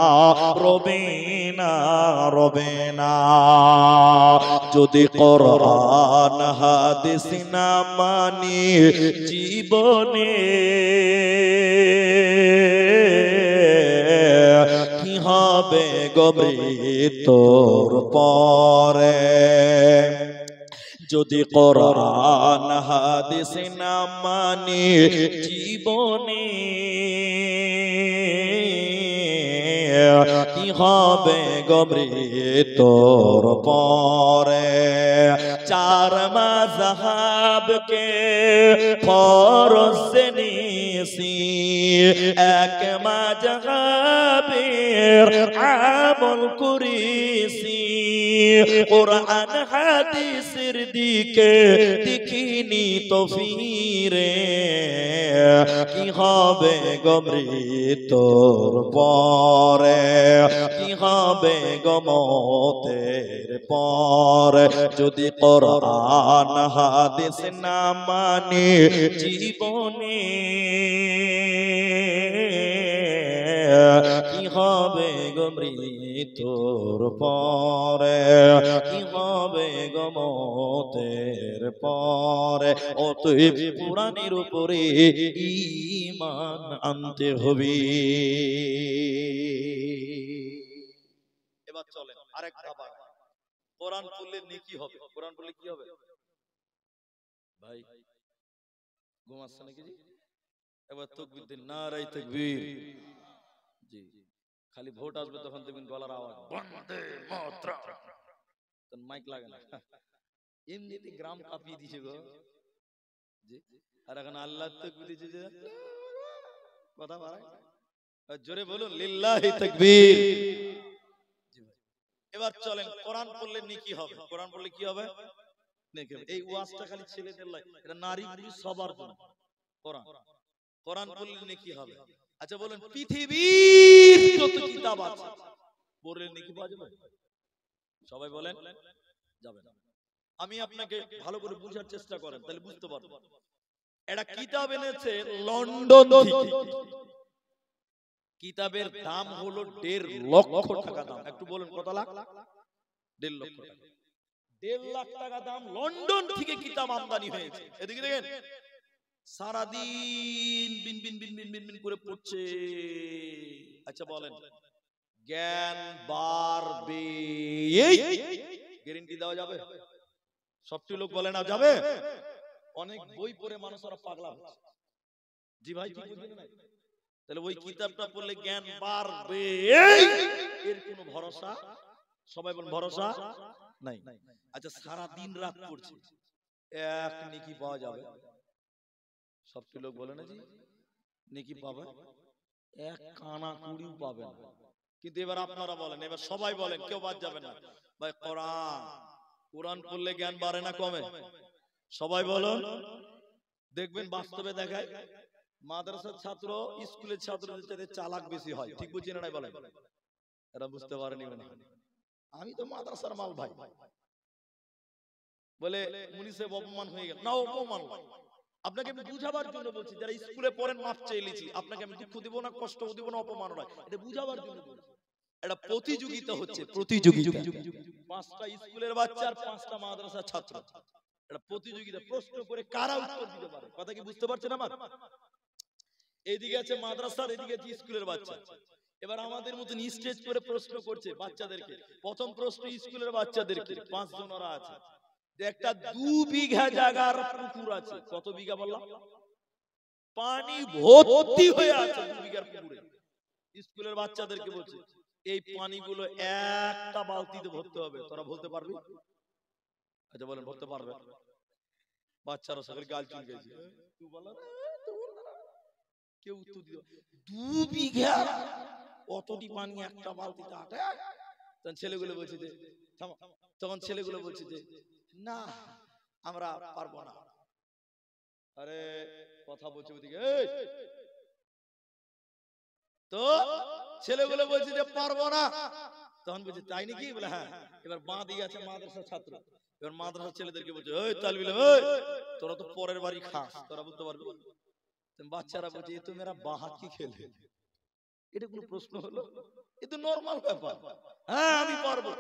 রবে না, রবে না। যদি কোরআন হাদিস না মানি জীবনে, কি হবে গবে তোর পরে? যদি কোরআন হাদিস না মানি জীবনে, কি হবে গবে তোর পরে? 4 মাযহাবকে ফরজ নিসি, এক মাযহাবের আমল করিসি, কোরআন হাদিসের দিকে দেখিনি তো ফিরে, কি হবে গবে তোর পরে? কি হবে গমতের পরে? যদি কোরআন হাদিস না মানি জীবনে, কি হবে মৃত্যুর পরে কি হবে গমতের পরে, অতএব কোরআনের উপরে ঈমান আনতে হবে। এবার চলেন আরেক ধাপ। কোরআন পড়লে নেকি হবে। কোরআন পড়লে কি হবে ভাই? ঘুমাচ্ছে নাকি জি? এবার তাকবীর দিন, নারায়ে তাকবীর। জি, খালি ভোট আসবে তখন দেখবেন গলার আওয়াজ বন্দে মাতরম, তখন মাইক লাগে না, এমনিতে গ্রাম কাঁপিয়ে দিছে গো। জি, আর এখন আল্লাহ তাকবীর দিছে যে কথা বাড়ায়, জোরে বলুন লিল্লাহি তাকবীর। জি ভাই, এবার চলেন কোরআন পড়লে নেকি হবে। কোরআন পড়লে কি হবে? নেকি হবে। এই ওয়াজটা খালি ছেলেদের লাগে, এটা নারী পুরুষ সবার জন্য। কোরআন কোরআন পড়লে নেকি হবে। আচ্ছা বলেন, পৃথিবীর যত কিতাব আছে পড়লে নেকি পাওয়া যাবে? সবাই বলেন যাবে না। আমি আপনাকে ভালো করে বোঝার চেষ্টা করেন, তাহলে বুঝতে পারবেন। একটা কিতাব এনেছে লন্ডন থেকে, কিতাবের দাম হলো 1.5 লক্ষ টাকা দাম। একটু বলেন কত লাখ? 1.5 লক্ষ টাকা। 1.5 লাখ টাকা দাম লন্ডন থেকে কিতাব আমদানি হয়েছে। এদিকে দেখেন, সারাদিন বিন বিন বিন বিন বিন বিন করে পড়ছে। আচ্ছা বলেন, জ্ঞান বাড়বে এই গ্যারান্টি দেওয়া যাবে? সবটি লোক বলে না যাবে। অনেক বই পড়ে মানুষরা পাগলা হচ্ছে। জি ভাই, কি বুঝলেন না? তাহলে ওই কিতাবটা পড়লে জ্ঞান বাড়বে, এর কোনো ভরসা, সবাই বলেন ভরসা নাই। আচ্ছা সারা দিন রাত পড়ছে, এক নেকি পাওয়া যাবে? সবটি লোক বলে না জি নেকি পাবে, এক কানা কুড়িও পাবে না। কিন্তু এবার আপনারা বলেন, এবার সবাই বলেন, কেউ বাদ যাবে না ভাই। কোরআন কোরআন পড়লে জ্ঞান বাড়ে না কমে? সবাই বলুন। দেখবেন বাস্তবে দেখায়, মাদ্রাসার ছাত্র স্কুলের ছাত্রদের চাইতে চালাক বেশি হয়। ঠিক বুঝছেন না? বলেন, এরা বুঝতে পারেনি মনে হয়। আমি তো মাদ্রাসার মাল ভাই। বলে মুনি সাহেব অপমান হয়ে গেল। না, অপমান নয়, আপনাকে আমি বুঝাবার জন্য বলছি। যারা স্কুলে পড়েন মাপ চেয়ে নিয়েছি, আপনাকে আমি দুঃখ দিব না, কষ্ট দিব না, অপমান নয়, এটা বুঝাবার জন্য বলছি। একটা প্রতিযোগিতা হচ্ছে, প্রতিযোগিতা। 5টা স্কুলের বাচ্চা আর 5টা মাদ্রাসার ছাত্র, একটা প্রতিযোগিতা। প্রশ্ন করে কারা উত্তর দিতে পারে, কথা কি বুঝতে পারছেন আমার? এদিকে আছে মাদ্রাসার, এদিকে আছে স্কুলের বাচ্চা। এবার আমাদের মতন স্টেজ করে প্রশ্ন করছে বাচ্চাদেরকে। প্রথম প্রশ্ন স্কুলের বাচ্চাদেরকে, 5 জনরা আছে। একটা 2 বিঘা জায়গার পুকুর আছে। কত বিঘা বললাম? পানি ভর্তি হয়ে আছে 2 বিঘার পুকুরে। স্কুলের বাচ্চাদেরকে বলছে, এই পানিগুলো একটা বালতিতে ভরতে হবে, তোরা বলতে পারবি? আচ্ছা বলেন, ভরতে পারবে? বাচ্চারা সকলে গাল চুলকাইছে, তুই বল না, কেউ উত্তর দিল 2 বিঘা অতটি পানি একটা বালতিতে আটে। তখন ছেলেগুলো বলছে যে থামো, তখন ছেলেগুলো বলছে যে না আমরা পারবো না। আরে কথা বলছে ওদিকে, তো ছেলেগুলো বলছে যে পারবো না। তখন বলছে তাই নাকি? বলে হ্যাঁ। এবার বাঁ দিকে আছে মাদ্রাসার ছাত্র। এবার মাদ্রাসার ছেলেদেরকে বলছে, ওই তালবিল, ওই তোরা তো পরের বাড়ি খাস, তোরা বলতে পারবি? বাচ্চারা বলছে, এ তো মেরা বাঁ হাত কি খেলে। এটা কোনো প্রশ্ন হলো? এ তো নরমাল ব্যাপার। হ্যাঁ আমি পারবো।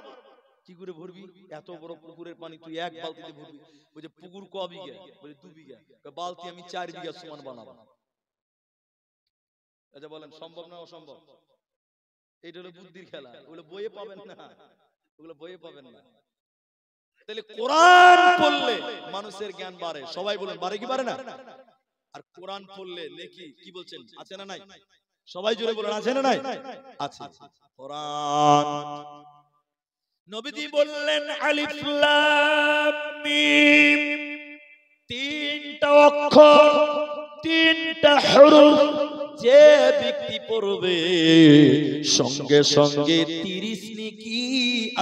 কি করে ভরবি? এত বড় পুকুরের পানি তুই এক বালতিতে ভরবি? বলছে পুকুর ক বিঘা? বলে 2 বিঘা। বালতি আমি 4 বিঘা সমান বানাবো। আচ্ছা বলেন, সম্ভব না অসম্ভব? এটা হলো বুদ্ধির খেলা। ওগুলো বইয়ে পাবেন না, ওগুলো বইয়ে পাবেন না। তাহলে কোরআন পড়লে মানুষের জ্ঞান বাড়ে। সবাই বলেন বাড়ে কি বাড়ে না? আর কোরআন পড়লে নেকি কি বলছেন আছে না নাই? সবাই জোরে বলেন আছে না নাই? আছে। কোরআন নবীজি বললেন আলিফ লাম মিম, 3টা অক্ষর, 3টা হরফ। যে ব্যক্তি পড়বে সঙ্গে সঙ্গে 30 নেকি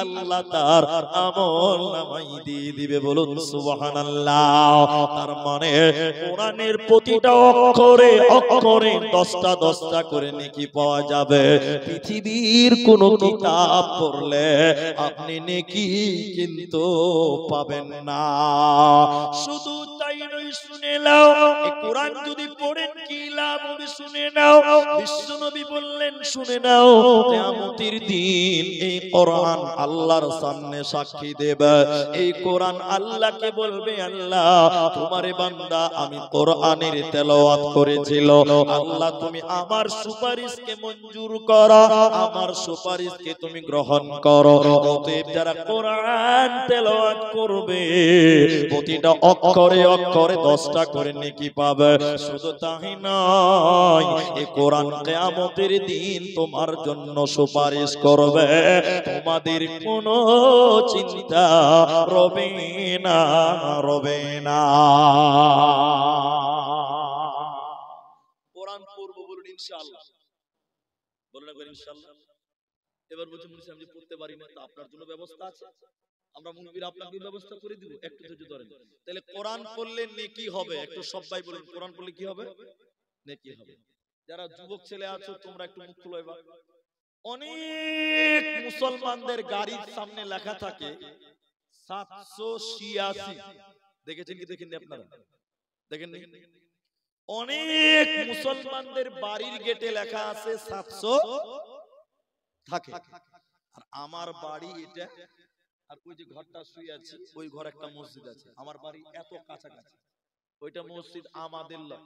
আল্লাহ তার আমল নামায় দিয়ে দিবে। বলুন সুবহানাল্লাহ। তার মানে কোরআনের প্রতিটা অক্ষরে অক্ষরে 10টা 10টা করে নেকি পাওয়া যাবে। পৃথিবীর কোন কিতাব পড়লে আপনি নেকি কিন্তু পাবেন না। শুধু তাই নয়, শুনে নাও, এই কোরআন যদি পড়েন কি লাভ নবী শুনে নাও, বিশ্ব নবী বললেন শুনে নাও, কিয়ামতের দিন এই কোরআন আল্লাহর সামনে সাক্ষী দেবে। এই কোরআন আল্লাহকে বলবে, আল্লাহ তোমার বান্দা আমি কোরআনের তেলাওয়াত করেছিল, আল্লাহ তুমি আমার সুপারিশকে মঞ্জুর করো, আমার সুপারিশকে তুমি গ্রহণ করো। অতএব যারা কোরআন তেলাওয়াত করবে প্রতিটা অক্ষরে অক্ষরে 10টা করে নেকি পাবে। শুধু তাই নয়, এই কোরআন কিয়ামতের দিন তোমার জন্য সুপারিশ করবে, তোমাদের কোনো চিন্তা রবে না, রবে না। কোরআন পড়বো বলুন ইনশাআল্লাহ, বলুন একবার ইনশাআল্লাহ। এবার বলছেন মুফতি আমি পড়তে পারি না, তো আপনার জন্য ব্যবস্থা আছে, আমরা মুনবির আপনাকে ব্যবস্থা করে দিব, একটু ধৈর্য ধরেন। তাহলে কোরআন পড়লে নেকি হবে, একটু সবাই বলেন কোরআন পড়লে কি হবে? নেকি হবে। যারা যুবক ছেলে আছো তোমরা একটু মুখ খুলো। এবার অনেক মুসলমানদের গাড়ির সামনে লেখা থাকে 786, দেখেছেন কি দেখেননি আপনারা? দেখেননি? অনেক মুসলমানদের বাড়ির গেটে লেখা আছে 700 থাকে। আর আমার বাড়ি এটা, আর ওই যে ঘরটা শুয়ে আছি ওই ঘর একটা মসজিদ আছে, আমার বাড়ি এত কাছাকাছি। ওইটা মসজিদ আমাদের লয়,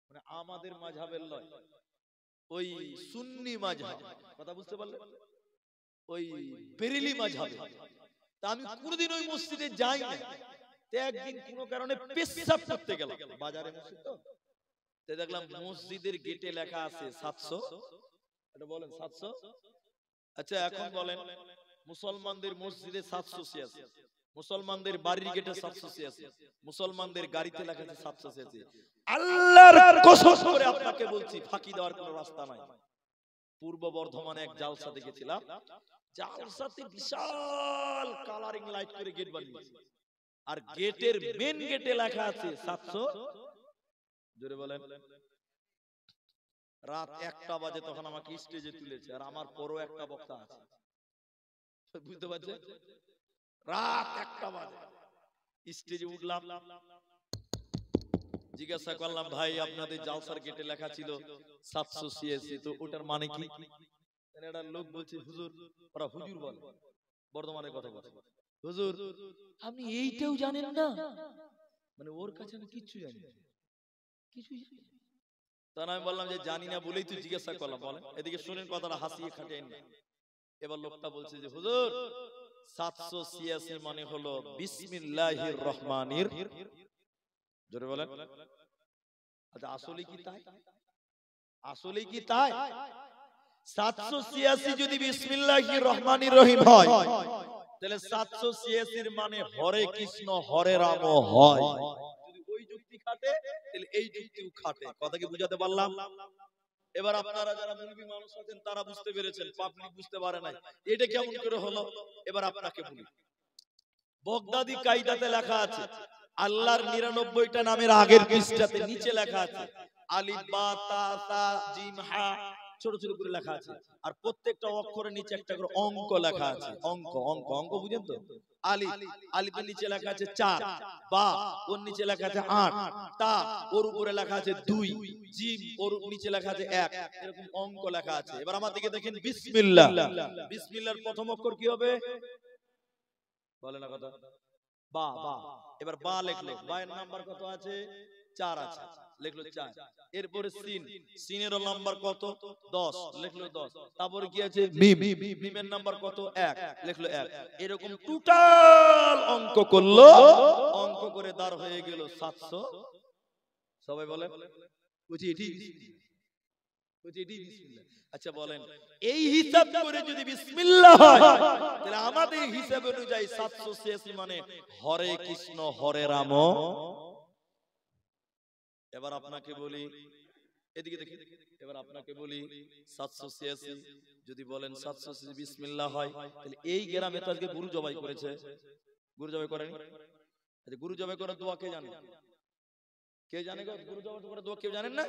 মানে আমাদের মাযহাবের লয়, ওই সুন্নি মাযহাব, কথা বুঝতে পারলে? ওই বেরেলি মাযহাব। তা আমি কোনদিন ওই মসজিদে যাই না। তে একদিন কোনো কারণে পেশাব করতে গেলাম, বাজারে মসজিদ তো, তে দেখলাম মসজিদের গেটে লেখা আছে 700। এটা বলেন 700। আচ্ছা এখন বলেন মুসলমানদের মসজিদে 786, মুসলমানদের বাড়ির গেটে 786, মুসলমানদের গাড়িতে লেখা আছে 786। আল্লাহর কসম করে আপনাকে বলছি ফাঁকি দেওয়ার কোনো রাস্তা নাই। পূর্ব বর্ধমানে এক জালসা দেখেছিলাম, জালসাতে বিশাল কালারিং লাইট করে গেট বানিয়েছে, আর গেটের মেন গেটে লেখা আছে 700। জোরে বলেন। রাত 1টা বাজে তখন আমাকে স্টেজে তুলেছে, আর আমার পরও একটা বক্তা আছে, বুঝতে পারছেন? রাত 1টা বাজে স্টেজে উঠলাম, জিজ্ঞাসা করলাম ভাই আপনাদের জালসার গেটে লেখা ছিল 786, তো ওটার মানে কি? একটা লোক বলছে হুজুর, ওরা হুজুর বলে, বর্ধমানের কথা বলছে, হুজুর আপনি এইটাও জানেন না? মানে ওর কাছে আমি কিচ্ছু জানি না, কিছুই জানি না। তখন আমি বললাম যে জানি না বলেই তো জিজ্ঞাসা করলাম, বলেন। এদিকে শুনেন কথাটা, হাসিয়ে খাটেন না। এবার লোকটা বলছে যে হুজুর 786 মানে হলো বিসমিল্লাহির রহমানির, জোরে বলেন। আচ্ছা আসলে কি তাই? আসলে কি তাই? 786 যদি বিসমিল্লাহির রহমানির রহিম হয়, তাহলে 786 মানে হরে কৃষ্ণ হরে রাম হয়। যদি ওই যুক্তি খাটে তাহলে এই যুক্তিও খাটে। কথা কি বুঝাতে পারলাম? এবার আপনারা যারা মুলবি মানুষ আছেন তারা বুঝতে পেরেছেন, পাবলিক বুঝতে পারে নাই, এটা কেমন করে হলো। এবার আপনাকে বলি, বগদাদি কায়দাতে লেখা আছে আল্লাহর 99টা নামের আগের পৃষ্ঠাতে নিচে লেখা আছে আলিফ বা তা সা জিম হা, ছোট ছোট করে লেখা আছে, আর প্রত্যেকটা অক্ষরের নিচে একটা করে অঙ্ক লেখা আছে। অঙ্ক অঙ্ক অঙ্ক বুঝেন তো? আলিফ, আলিফের নিচে লেখা আছে 4, বা ওর নিচে লেখা আছে 8, তা ওর উপরে লেখা আছে 2, জিম ওর নিচে লেখা আছে 1, এরকম অঙ্ক লেখা আছে। এবার আমার দিকে দেখেন বিসমিল্লাহ, বিসমিল্লাহর প্রথম অক্ষর কি হবে? বলে না কথা, বা। বা এবার বা লিখলো, বা এর নাম্বার কত আছে? 4 আছে, লিখলো 4। এরপরে সিন, সিনের নাম্বার কত? 10, লিখলো 10। তারপরে কি আছে? মিম, মিমের নাম্বার কত? 1, লিখলো 1। এরকম টোটাল অঙ্ক করলো, অঙ্ক করে দাঁড় হয়ে গেল 700। সবাই বলেন বুঝি এটি বিসমিল্লাহ। আচ্ছা বলেন এই হিসাব করে যদি বিসমিল্লাহ হয়, তাহলে আমাদের হিসাব অনুযায়ী 786 মানে হরে কৃষ্ণ হরে রাম। এবার আপনাকে বলি, এদিকে দেখি, এবার আপনাকে বলি 786 যদি বলেন 786 বিসমিল্লাহ হয়, তাহলে এই গ্রামে তো আজকে গরু জবাই করেছে, গরু জবাই করেনি? আচ্ছা গরু জবাই করার দোয়া কে জানে? কে জানে গো গরু জবাই করার দোয়া? কেউ জানেন না?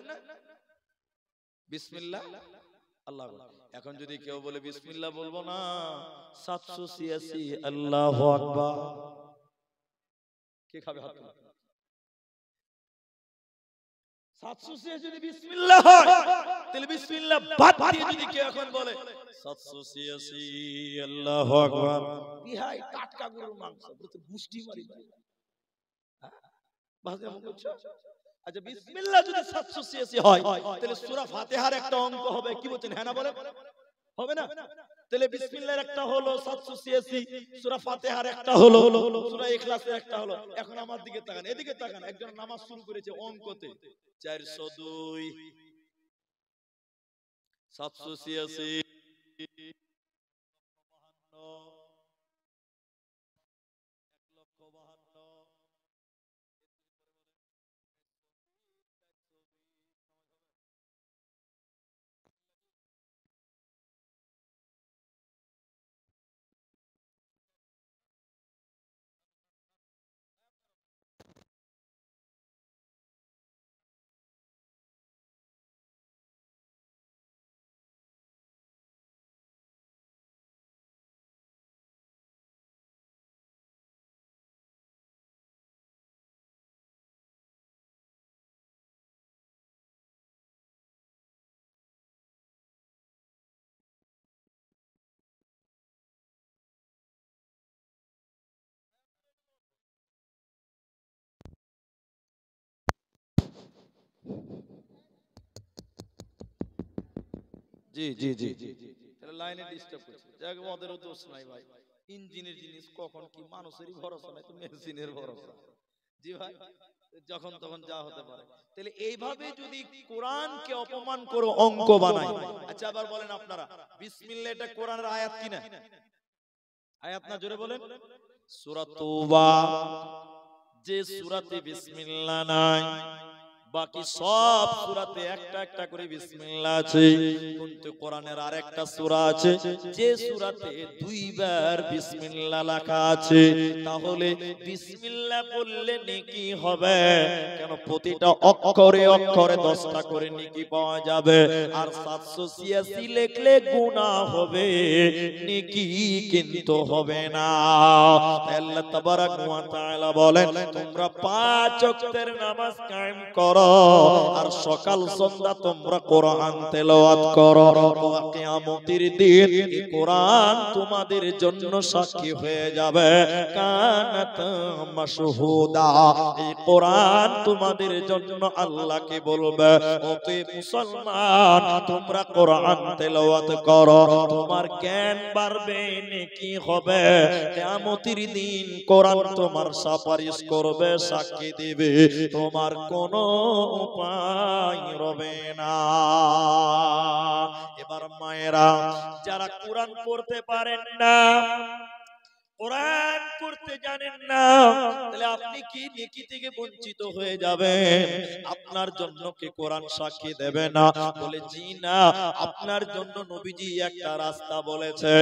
বিসমিল্লাহ আল্লাহ। এখন যদি কেউ বলে বিসমিল্লাহ বলবো না, 786 আল্লাহু আকবার, কে খাবে হাত তুলে? 786 যদি বিসমিল্লাহ হয়, তাহলে বিসমিল্লাহ বাদ দিয়ে যদি কেউ এখন বলে 786 আল্লাহু আকবার, বিহাই টাটকা গরুর মাংস বলতে গুষ্টি মারি ভাই। বাজে এমন করছো? আচ্ছা বিসমিল্লাহ যদি 786 হয়, তাহলে সূরা ফাতিহার একটা অঙ্ক হবে, কি বলছেন? হ্যাঁ না বলেন, হবে না? তাহলে বিসমিল্লাহর একটা হলো 786, সূরা ফাতিহার একটা হলো, সূরা ইখলাসের একটা হলো। এখন আমার দিকে তাকান, এদিকে তাকান, একজন নামাজ শুরু করেছে অঙ্কতে 402 786 জি জি জি জি, তাহলে লাইনে ডিস্টার্ব করছে। যাক, ওদেরও দোষ নাই ভাই, ইঞ্জিনের জিনিস কখন কি, মানুষেরই ভরসা নাই তো মেশিনের ভরসা। জি ভাই, যখন তখন যা হতে পারে। তাহলে এইভাবে যদি কোরআনকে অপমান করে অঙ্ক বানায়। আচ্ছা আবার বলেন আপনারা, বিসমিল্লাহ এটা কোরআনের আয়াত কিনা? আয়াত না, জোরে বলেন। সূরা তওবা, যে সূরাতে বিসমিল্লাহ নাই, বাকি সব সূরাতে একটা একটা করে বিসমিল্লাহ আছে, কিন্তু কোরআনের আরেকটা সূরা আছে যে সূরাতে দুইবার বিসমিল্লাহ লেখা আছে। তাহলে বিসমিল্লাহ বললে নেকি হবে কেন? প্রতিটা অক্ষরে অক্ষরে 10টা করে নেকি পাওয়া যাবে, আর 786 লিখলে গুনাহ হবে, নেকি কিন্তু হবে না। আল্লাহ তাবারাক ওয়া তাআলা বলেন, তোমরা 5 ওয়াক্তের নামাজ কায়েম করো আর সকাল সন্ধ্যা তোমরা কোরআন তেলাওয়াত করো। কিয়ামতের দিন এই কোরআন তোমাদের জন্য সাক্ষী হয়ে যাবে। কানাত মাশহুদা, এই কোরআন তোমাদের জন্য আল্লাহকে বলবে, ওতে মুসলমান তোমরা কোরআন তেলাওয়াত করো, তোমার জ্ঞান বাড়বে, নেকি হবে। কিয়ামতের দিন কোরআন তোমার সুপারিশ করবে, সাক্ষী দিবে, তোমার কোনো উপায় রবে না। এবার মায়েরা, যারা কোরআন পড়তে পারেন না, কোরআন পড়তে জানেন না, তাহলে আপনি কি নেকি থেকে বঞ্চিত হয়ে যাবেন? আপনার জন্য কি কোরআন সাক্ষী দেবে না? বলে জি না, আপনার জন্য নবীজি একটা রাস্তা বলেছে,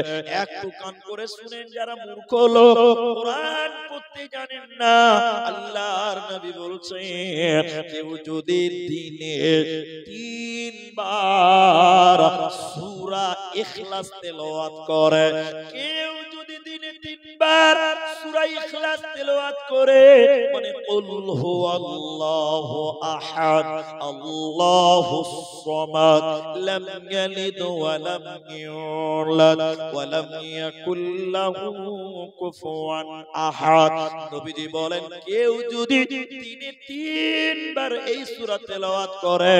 একটু কান করে শুনেন। যারা মূর্খ লোক, কোরআন পড়তে জানেন না, আল্লাহর নবী বলছেন, কেউ যদি দিনে 3 বার সূরা ইখলাস তেলাওয়াত করে, কেউ যদি দিনে 3 বার সূরা ইখলাস তেলাওয়াত করে, মানে কুল হুয়াল্লাহু আহাদ আল্লাহুস সামাদ লাম ইয়ালিদ ওয়া লাম ইউলাদ ওয়া লাম ইয়াকুল লাহু কুফুয়ান আহাদ। নবীজি বলেন, কেউ যদি দিনে 3 বার এই সূরা তেলাওয়াত করে,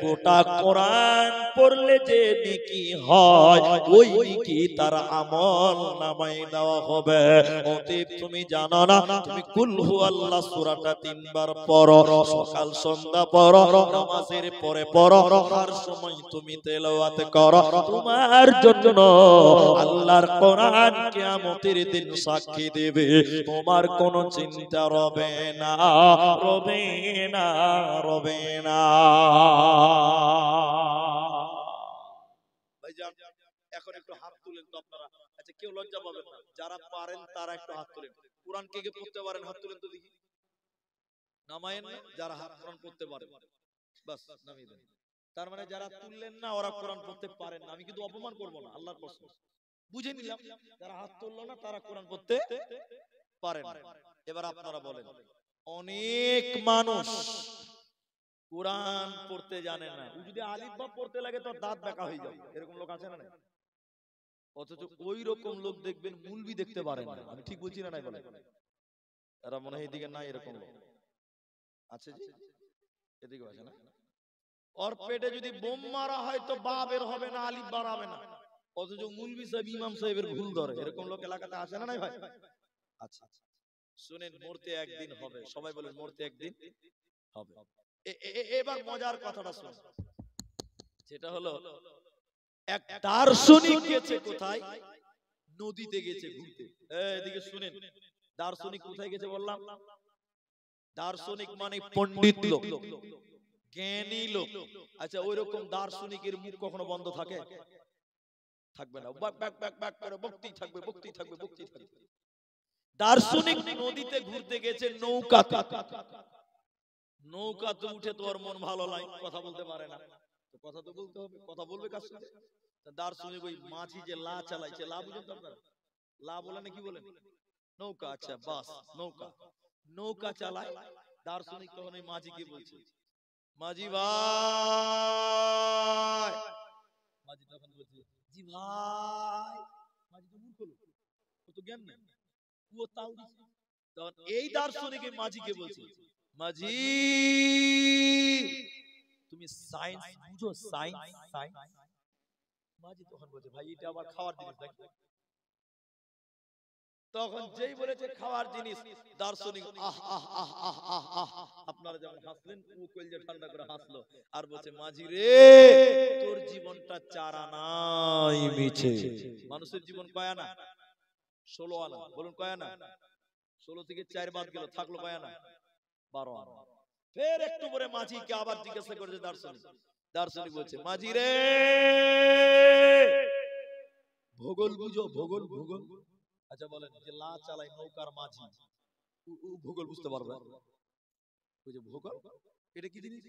গোটা কোরআন পড়লে যে নেকি হয়, ওই নেকি তার আমল নামায় দেওয়া হবে। অতএব তুমি জানো না, তুমি কুল হুয়াল্লাহ সূরাটা 3 বার পড়ো, সকাল সন্ধ্যা পড়ো, নামাজের পরে পড়ো, আর সময় তুমি তেলাওয়াত করো, তোমার জন্য আল্লাহর কোরআন কিয়ামতের দিন সাক্ষী দেবে, তোমার কোনো চিন্তা রবে না, রবে না, রবে না। ভাইজান, এখন একটু হাত তুলেন তো আপনারা। আচ্ছা, কেউ লজ্জা পাবেন না, যারা পারেন তারা একটু হাত তুলেন। কোরআন কে কে পড়তে পারেন? হাত তুলেন তো দেখি। নামায়েন না, যারা হাত কোরআন পড়তে পারেন, বাস নামিয়ে দেন। তার মানে যারা তুললেন না, ওরা কোরআন পড়তে পারেন না। আমি কিন্তু অপমান করব না, আল্লাহর কসম, বুঝে নিলাম। যারা হাত তুললো না, তারা কোরআন পড়তে পারেন না। এবার আপনারা বলেন, অনেক মানুষ কোরআন পড়তে জানে না, ও যদি আলিফ বা পড়তে লাগে তো দাঁত বেঁকা হয়ে যাবে, এরকম লোক আছে না? অথচ ওই রকম লোক দেখবেন মুলবি দেখতে পারেন না। আমি ঠিক বলছি না? নাই বলে এরা মনে হয় এদিকে নাই, এরকম লোক আছে যে এদিকে আছে না। ওর পেটে যদি বোম মারা হয় তো বা বের হবে না, আলিফ বাড়াবে না, অথচ মুলবি সাহেব ইমাম সাহেবের ভুল ধরে, এরকম লোক এলাকাতে আসে না? নাই ভাই? আচ্ছা শুনেন, মরতে একদিন হবে, সবাই বলেন মরতে একদিন হবে। এবার মজার কথাটা শুনুন, যেটা হলো এক দার্শনিক গেছে কোথায়? নদীতে গেছে ঘুরতে। এদিকে শুনেন, দার্শনিক কোথায় গেছে বললাম? দার্শনিক মানে পণ্ডিত লোক, জ্ঞানী লোক। আচ্ছা ওই রকম দার্শনিকের মুখ কখনো বন্ধ থাকে? থাকবে না, ব্যাক ব্যাক ব্যাক ব্যাক করে বকতেই থাকবে, বকতেই থাকবে, বকতেই থাকবে। দার্শনিক নদীতে ঘুরতে গেছে নৌকাতে। নৌকাতে উঠে তো ওর মন ভালো নাই, কথা বলতে পারে না, তো কথা তো বলতে হবে, কথা বলবে কার সাথে? দার্শনিক ওই মাঝি যে লা চালাইছে, লা বুঝেন তো আপনারা? লা বলে না কি বলেন? নৌকা। আচ্ছা বাস, নৌকা, নৌকা চালায় দার্শনিক। তখন ওই মাঝিকে বলছে, মাঝি ভাই। মাঝি তখন বলছে, জি ভাই। মাঝি তো মূর্খ লোক, ও তো জ্ঞান নেই, ও তাও দিচ্ছে। তখন এই দার্শনিক মাঝিকে বলছে, মাঝি তুমি সায়েন্স বুঝো? Science science. মাঝি তখন বলছে, ভাই এটা আবার খাওয়ার জিনিস নাকি? তখন যেই বলেছে খাওয়ার জিনিস, দার্শনিক আহ আহ আহ আহ আহ আহ, আপনারা যেমন হাসলেন ও কলজা ঠান্ডা করে হাসলো আর বলছে, মাঝি রে তোর জীবনটা 4 আনাই মিছে। মানুষের জীবন কয় আনা? 16 আনা। বলুন কয় আনা? 16 থেকে 4 বাদ গেল, থাকলো কয় আনা? 12 আনা। ফের একটু পরে মাঝিকে আবার জিজ্ঞাসা করেছে দার্শনিক। দার্শনিক বলছে, মাঝি রে ভূগোল বুঝো? ভূগোল ভূগোল। আচ্ছা বলেন, যে লা চালায় নৌকার মাঝি, ভূগোল বুঝতে পারবে? ভূগোল এটা কি জিনিস?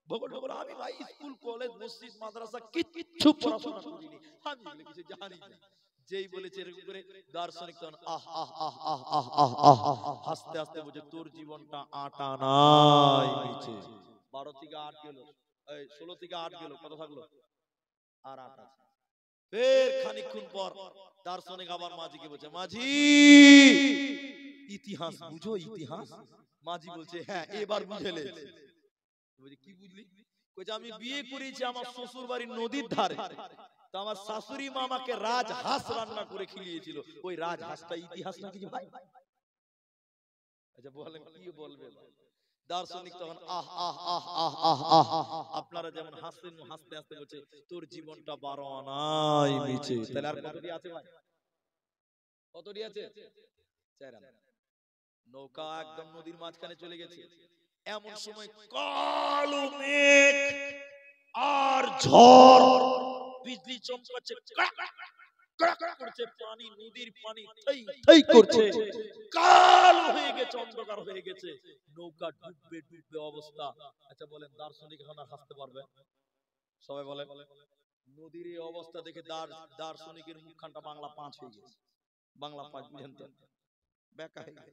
ভূগোল ভূগোল আমি ভাই স্কুল কলেজ মসজিদ মাদ্রাসা কিচ্ছু পড়াশোনা করিনি, আমি এগুলো কিছু জানি না। যেই বলেছে এরকম করে দার্শনিক তখন আহ আহ আহ আহ আহ আহ আহ হাসতে হাসতে বলছে, তোর জীবনটা 8 আনাই মিছে। 12 থেকে 8 গেল, এই 16 থেকে 8 গেল, কত থাকলো? আর 8 আছে। ফের খানিকক্ষণ পর দার্শনিক আবার মাঝিকে বলছে, মাঝি ইতিহাস বুঝো? ইতিহাস। মাঝি বলছে, হ্যাঁ এবার বুঝেলে। বলছে কি বুঝলি? কইছে আমি বিয়ে করেছি আমার শ্বশুর বাড়ির নদীর ধারে, তো আমার শাশুড়ি মা আমাকে রাজহাঁস রান্না করে খেলিয়েছিল, ওই রাজহাঁসটা ইতিহাস নাকি ভাই? আচ্ছা বলেন কি বলবে? দার্শনিক তখন আহ আহ আহ আহ আহ আহ, আপনারা যেমন হাসলেন হাসতে হাসতে বলছে, তোর জীবনটা 12 আনাই মিছে। তাহলে আর কতটি আছে ভাই? কতটি আছে? 4 আনা। নৌকা একদম নদীর মাঝখানে চলে গেছে। এমন সময় কালো মেঘ আর ঝড়, বিজলি চমকাচ্ছে, করছে, পানি নদীর পানি থই থই করছে, কালো হয়ে গেছে, অন্ধকার হয়ে গেছে, নৌকা ডুববে ডুববে অবস্থা। আচ্ছা বলেন দার্শনিক এখন আর হাসতে পারবে? সবাই বলেন। নদীর এই অবস্থা দেখে দার্শনিকের মুখখানটা বাংলা 5 হয়ে গেছে। বাংলা 5 বুঝেন তো? বেকা হয়ে গেছে।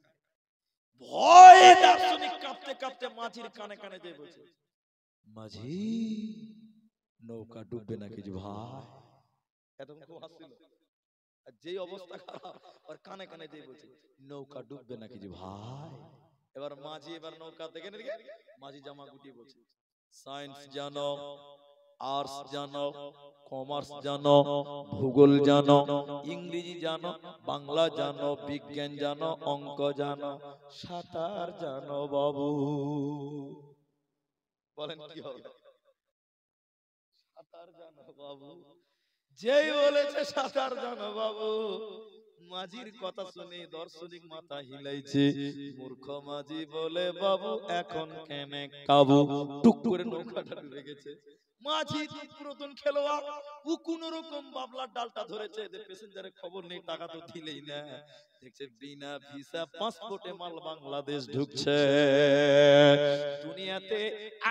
ভয়ে দার্শনিক কাঁপতে কাঁপতে মাঝির কানে কানে যে বলছে, মাঝি নৌকা ডুববে নাকি যে ভাই? এতক্ষণ খুব হাসছিল, আর যেই অবস্থা খারাপ আর কানে কানে যে বলছে, নৌকা ডুববে নাকি যে ভাই? এবার মাঝি এবার নৌকা দেখে দিকে মাঝি জামা গুটিয়ে বলছে, সায়েন্স জানো, আর্টস জানো, কমার্স জানো, ভূগোল জানো, ইংরেজি জানো, বাংলা জানো, বিজ্ঞান জানো, অঙ্ক জানো, সাঁতার জানো বাবু? বলেন কি হবে? সাঁতার জানো বাবু। যেই বলেছে সাঁতার জানো বাবু, মাঝির কথা শুনে দার্শনিক মাথা হিলাইছে। মূর্খ মাঝি বলে, বাবু এখন কেনে কাবু? টুক করে নৌকাটা ডুবে গেছে। মাঝি পুরাতন খেলোয়াড়, ও কোন রকম বাবলার ডালটা ধরেছে, প্যাসেঞ্জারের খবর নেই, টাকা তো দিলেই না। দেখছে বিনা ভিসা পাসপোর্টে মাল বাংলাদেশ ঢুকছে। দুনিয়াতে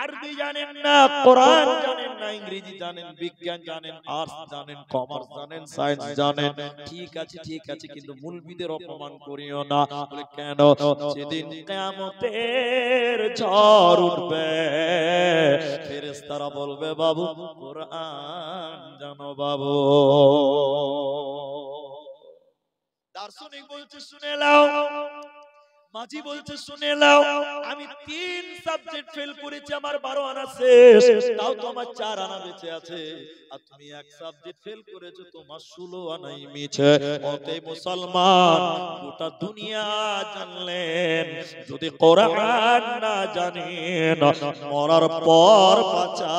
আরবি জানেন না, কোরআন জানেন না ইংরেজি জানেন, বিজ্ঞান জানেন, আর্টস জানেন, কমার্স জানেন, সায়েন্স জানেন, ঠিক আছে ঠিক আছে, কিন্তু মৌলবীদের অপমান করিও না। বলে কেন? যেদিন কিয়ামতের ঝড় উঠবে ফেরেশতারা বলবে বাবু কোরআন জানো বাবু। দার্শনিক বলছে শুনে নাও, মাঝি বলছে শুনে নাও, আমি 3 সাবজেক্ট ফেল করেছি, আমার 12 আনা শেষ, তাও তো আমার 4 আনা বেঁচে আছে, আর তুমি এক সাবজেক্ট ফেল করেছো, তোমার 16 আনাই মিছে। অতএব মুসলমান গোটা দুনিয়া জানলেন, যদি কোরআন না জানেন মরার পর বাঁচা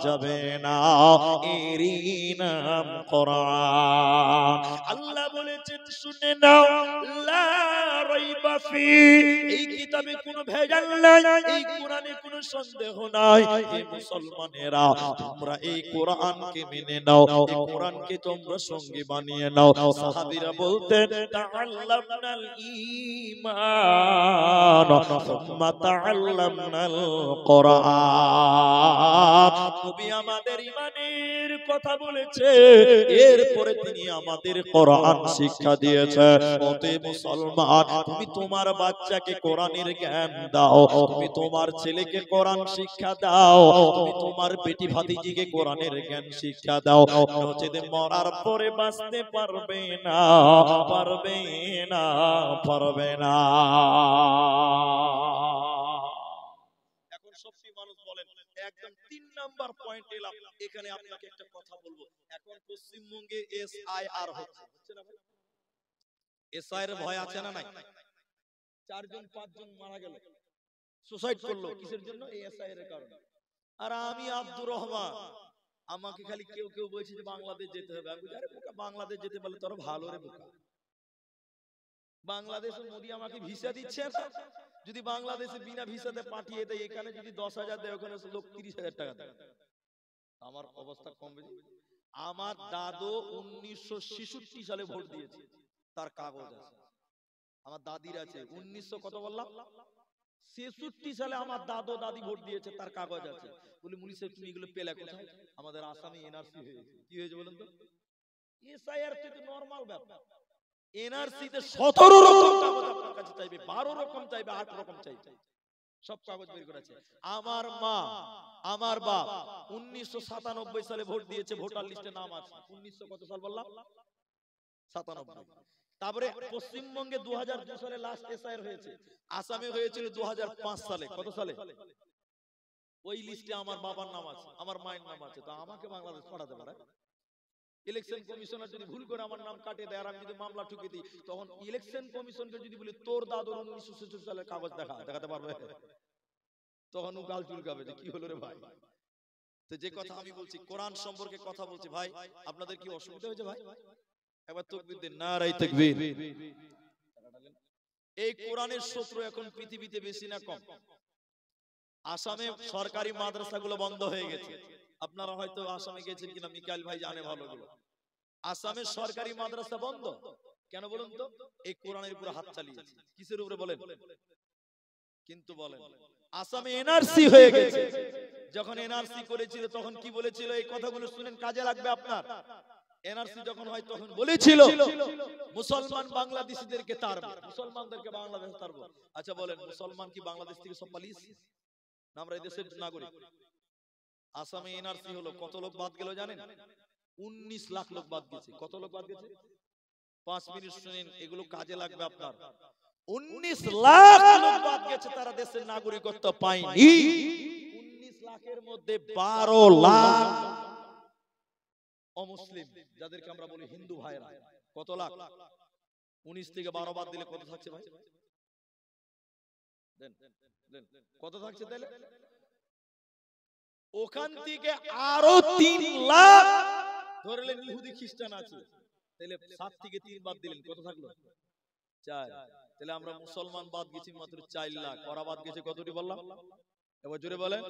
যাবে না, এরই নাম কোরআন। আল্লাহ বলেছেন শুনে নাও, লা রাইবা ফি, এই কিতাবে কোনো ভেজাল নাই, এই কোরআনে কোনো সন্দেহ নাই। হে মুসলমানেরা, তোমরা এই কোরআনকে মেনে নাও, এই কোরআনকে তোমরা সঙ্গী বানিয়ে নাও। সাহাবীরা বলতেন তাআল্লামনাল ঈমান সুম্মা তাআল্লামনাল কোরআন। নবী আমাদের ঈমানের কথা বলেছে, এরপরে তিনি আমাদের কোরআন শিক্ষা দিয়েছে। অতএব মুসলমান, তুমি তোমার বাচ্চাকে কোরআনের জ্ঞান দাও, তুমি তোমার ছেলেকে কোরআন শিক্ষা দাও, তুমি তোমার বেটি ভাতিজিকে কোরআনের জ্ঞান শিক্ষা দাও, নচেত মরার পরে বাঁচতে পারবে না, পারবে না, পারবে না। এখন সত্যি মানুষ বলেন, একদম 3 নাম্বার পয়েন্ট এলাম, এখানে আপনাকে একটা কথা বলবো। এখন পশ্চিমবঙ্গে SIR হচ্ছে না ভাই? SIR ভয় আছে না নাই? 4 জন 5 জন মারা গেল, সুসাইড করলো, কিসের জন্য? এই SIR এর কারণে। আর আমি আব্দুর রহমান, আমাকে খালি কেউ কেউ বলছে যে বাংলাদেশ যেতে হবে। আমি বলি আরে বোকা, বাংলাদেশ যেতে পারলে তোর ভালো রে বোকা। বাংলাদেশে মোদি আমাকে ভিসা দিচ্ছে না, যদি বাংলাদেশে বিনা ভিসাতে পাঠিয়ে দেয়, এখানে যদি 10,000 দেয়, ওখানে লোক 30,000 টাকা দেয়, আমার অবস্থা কম বেশি। আমার দাদু 1966 সালে ভোট দিয়েছে, তার কাগজ আছে। আমার দাদির আছে 1900 কত বললাম 66 সালে আমার দাদু দাদি ভোট দিয়েছে, তার কাগজ আছে। বলি মুনি সাহেব তুমি এগুলো পেলে কোথায়? আমাদের আসামে এনআরসি হয়েছে। কি হয়েছে বলেন তো? এসআইআর তো নরমাল ব্যাপার, এনআরসি তে 17 রকম কাগজ আপনার কাছে চাইবে, 12 রকম চাইবে, 8 রকম চাইবে, সব কাগজ বের করেছে। আমার মা আমার বাপ 1997 সালে ভোট দিয়েছে, ভোটার লিস্টে নাম আছে। 1900 কত সাল বললাম? 97। তারপরে পশ্চিমবঙ্গে 2002 সালে লাস্ট এসআইআর হয়েছে, আসামে হয়েছিল 2005 সালে। কত সালে? ওই লিস্টে আমার বাবার নাম আছে, আমার মায়ের নাম আছে, তো আমাকে বাংলাদেশ পাঠাতে পারে? ইলেকশন কমিশনার যদি ভুল করে আমার নাম কাটে দেয়, আর আমি যদি মামলা ঠুকে দিই, তখন ইলেকশন কমিশনকে যদি বলি তোর দাদুর 1966 সালের কাগজ দেখাতে পারবে? তখন ও গাল চুলকাবে যে কি হলো রে ভাই। তো যে কথা আমি বলছি, কোরআন সম্পর্কে কথা বলছি ভাই, আপনাদের কি অসুবিধা হয়েছে ভাই? একবার তাকবীর দেন, নারায়ে তাকবীর। এই কোরআনের শত্রু এখন পৃথিবীতে বেশি না কম? আসামে সরকারি মাদ্রাসাগুলো বন্ধ হয়ে গেছে, আপনারা হয়তো আসামে গেছেন কিনা, মিকাইল ভাই জানে ভালো গুলো। আসামের সরকারি মাদ্রাসা বন্ধ কেন বলুন তো? এই কোরআনের উপরে হাত চালিয়েছে। কিসের উপরে বলেন? কিন্তু বলেন আসামে এনআরসি হয়ে গেছে, যখন এনআরসি করেছিল তখন কি বলেছিল? এই কথাগুলো শুনেন, কাজে লাগবে আপনার। এনআরসি যখন হয় তখন বলেছিল মুসলমান বাংলাদেশীদেরকে তাড়বে, মুসলমানদেরকে বাংলাদেশে তাড়বে। আচ্ছা বলেন, মুসলমান কি বাংলাদেশ থেকে সব পালিয়েছে? না আমরা এই দেশের নাগরিক? আসামে এনআরসি হলো, কত লোক বাদ গেল জানেন? 19 লাখ লোক বাদ গেছে। কত লোক বাদ গেছে? 5 মিনিট শুনেন, এগুলো কাজে লাগবে আপনার। 19 লাখ লোক বাদ গেছে, তারা দেশের নাগরিকত্ব পায়নি। 19 লাখের মধ্যে 12 লাখ অমুসলিম, যাদেরকে আমরা বলি হিন্দু ভাইরা। কত লাখ? 19 থেকে 12 বাদ দিলে কত থাকছে ভাই? দেন দেন, কত থাকছে তাহলে? ওখান থেকে আরো 3 লাখ ধরলেন ইহুদি খ্রিস্টান আছে, তাহলে 7 থেকে 3 বাদ দিলেন, কত থাকলো? 4। তাহলে আমরা মুসলমান বাদ গেছি মাত্র 4 লাখ, ওরা বাদ গেছে কতটি বললাম? একবার জোরে বলেন,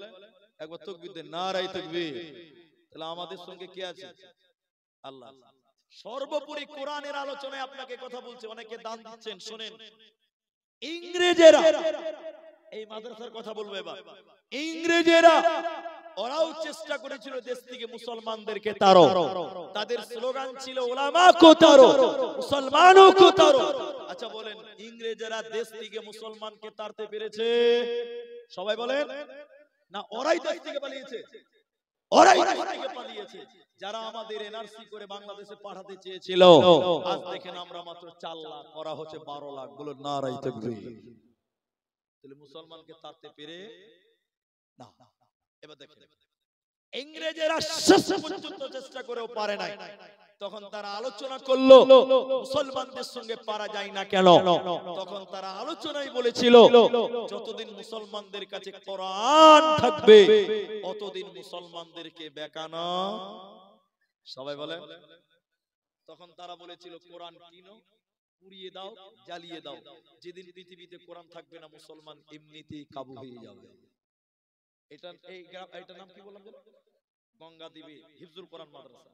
একবার তাকবীর দেন, নারায়ে তাকবীর। তাহলে আমাদের সঙ্গে কে আছে? আল্লাহ। সর্বোপরি কোরআনের আলোচনায় আপনাকে কথা বলছে, অনেকে দান দিচ্ছেন, শুনেন। ইংরেজেরা, এই মাদ্রাসার কথা বলবো এবার, ইংরেজেরা ওরাও চেষ্টা করেছিল দেশ থেকে মুসলমানদেরকে তাড়ো। তাদের স্লোগান ছিল উলামা কো তাড়ো, মুসলমানও কো তাড়ো। আচ্ছা বলেন, ইংরেজরা দেশ থেকে মুসলমানকে তাড়তে পেরেছে? সবাই বলেন না, ওরাই দেশ থেকে পালিয়েছে, ওরাই দেশ থেকে পালিয়েছে। যারা আমাদের এনআরসি করে বাংলাদেশে পাঠাতে চেয়েছিল, আজ দেখেন আমরা মাত্র 4 লাখ, ওরা হচ্ছে 12 লাখ। বলো নারাই তাকবীর। তাহলে মুসলমানকে তাড়তে পেরে না। এবার দেখেন, ইংরেজেরা শেষ পর্যন্ত চেষ্টা করেও পারে নাই। তখন তারা আলোচনা করলো মুসলমানদের সঙ্গে পারা যায় না কেন? তখন তারা আলোচনায় বলেছিল যতদিন মুসলমানদের কাছে কোরআন থাকবে ততদিন মুসলমানদেরকে বেকানো। সবাই বলেন। তখন তারা বলেছিল কোরআন কিনো, পুড়িয়ে দাও, জ্বালিয়ে দাও। যেদিন পৃথিবীতে কোরআন থাকবে না, মুসলমান এমনিতেই কাবু হয়ে যাবে। এটা নাম কি বললাম? গঙ্গাদেবী হিফজুল কোরআন মাদ্রাসা।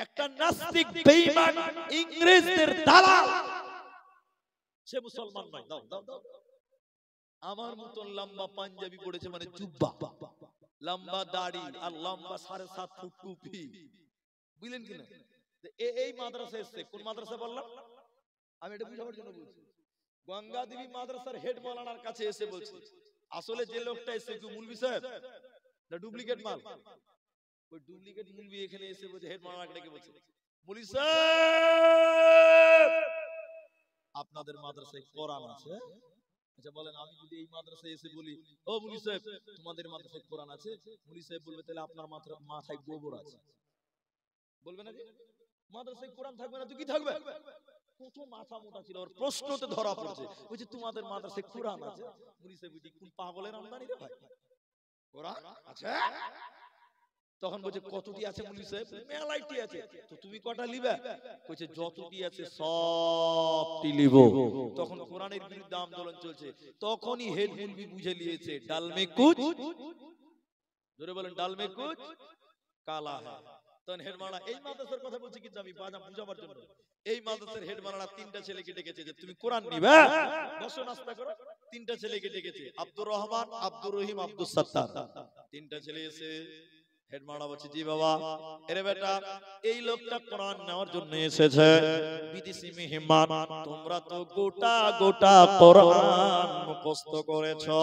একটা নাস্তিক বেঈমান ইংরেজদের দালাল, সে মুসলমান নয়। দাও দাও দাও। আমার মতন লম্বা পাঞ্জাবি পড়েছে, মানে জুব্বা, লম্বা দাড়ি আর লম্বা 7.5 ফুট টুপি, বুঝলেন কিনা? এই মাদ্রাসা এসছে। কোন মাদ্রাসা বললাম? আমি এটা বুঝাবার জন্য বলছি। গঙ্গাদেবী মাদ্রাসার হেড মাওলানার কাছে এসে বলছি, আসলে যে লোকটা এসে কি মুলবি সাহেব না ডুপ্লিকেট মাল? ওই ডুপ্লিকেট মুলবি এখানে এসে বলছে, হেড মাওলানাকে ডেকে বলছে, মুলবি সাহেব আপনাদের মাদ্রাসায় কোরআন আছে? আচ্ছা বলেন, আমি যদি এই মাদ্রাসায় এসে বলি, ও মুলবি সাহেব তোমাদের মাদ্রাসায় কোরআন আছে, মুলবি সাহেব বলবে তাহলে আপনার মাথায় গোবর আছে, বলবে না? যে মাদ্রাসায় কোরআন থাকবে না তো কি থাকবে? কত মাথা মোটা ছিল, ওর প্রশ্নতে ধরা পড়ছে। বলছে তোমাদের মাদ্রাসায় কোরআন আছে। মুলবি সাহেব বলছে কোন পাগলের আমদানি রে ভাই, কোরআন আছে? তখন বলছে কতটি আছে মুলবি সাহেব? মেলাইটি আছে। তো তুমি কটা লিবে? কইছে যতটি আছে সবটি লিব। তখন কোরআনের বিরুদ্ধে আন্দোলন চলছে। তখনই হেড মুলবি বুঝে নিয়েছে ডাল মে কুছ, জোরে বলেন, ডাল মে কুছ কালা হ্যায়। তখন হেড মাওলানা, এই মাদ্রাসার কথা বলছি কিন্তু আমি বুঝাবার জন্য, এই মাদ্রাসার হেড মাওলানা 3টা ছেলেকে ডেকেছে যে তুমি কোরআন নিবে, বসো নাস্তা করো। 3টা ছেলেকে ডেকেছে, আব্দুর রহমান, আব্দুর রহিম, আব্দুস সাত্তার। 3টা ছেলে এসে হেড মাওলানা বলছে, জি বাবা। এরে বেটা, এই লোকটা কোরআন নেওয়ার জন্য এসেছে, বিদেশি মেহমান। তোমরা তো গোটা গোটা কোরআন মুখস্থ করেছো।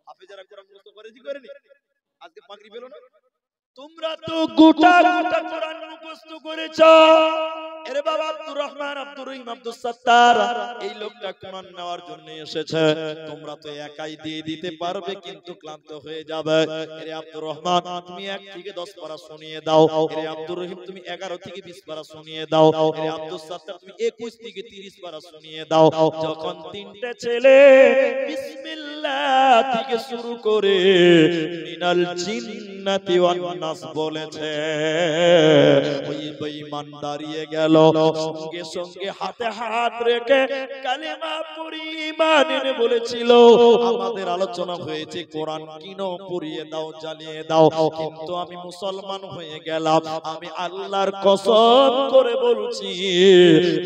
হাফেজরা কোরআন মুখস্থ করেছি, করেনি? আজকে পাগড়ি পেল না? তোমরা তো গোটা গোটা কোরআন মুখস্থ করেছো। এরে বাবা, আব্দুর রহমান, আব্দুর রহিম, আব্দুস সাত্তার, এই লোকটা কোরআন নেওয়ার জন্য এসেছে। তোমরা তো একাই দিয়ে দিতে পারবে, কিন্তু ক্লান্ত হয়ে যাবে। এরে আব্দুর রহমান, তুমি 1 থেকে 10 পারা শুনিয়ে দাও। এরে আব্দুর রহিম, তুমি 11 থেকে 20 পারা শুনিয়ে দাও। এরে আব্দুস সাত্তার, তুমি 21 থেকে 30 পারা শুনিয়ে দাও। যখন 3টে ছেলে বিসমিল্লাহ থেকে শুরু করে মিনাল জিন্নাতি ওয়ান নাস বলেছে, ওই বেঈমান দাঁড়িয়ে গেল, সঙ্গে সঙ্গে হাতে হাত রেখে কালেমা পড়ি ঈমান এনে বলেছিল, আমাদের আলোচনা হয়েছে কোরআন কিনো, পড়িয়ে দাও, জ্বালিয়ে দাও, কিন্তু আমি মুসলমান হয়ে গেলাম। আমি আল্লাহর কসম করে বলছি,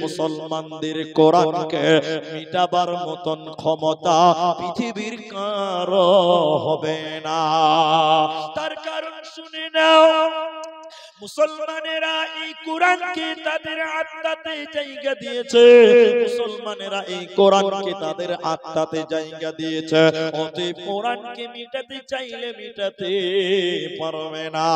মুসলমানদের কোরআনকে মিটাবার মতন ক্ষমতা পৃথিবীর কারো হবে না। তার কারণ শুনে নাও, মুসলমানেরা এই কোরআনকে তাদের আত্মাতে জায়গা দিয়েছে, মুসলমানেরা এই কোরআনকে তাদের আত্মাতে জায়গা দিয়েছে। অতএব কোরআনকে মিটাতে চাইলে মিটাতে পারবে না।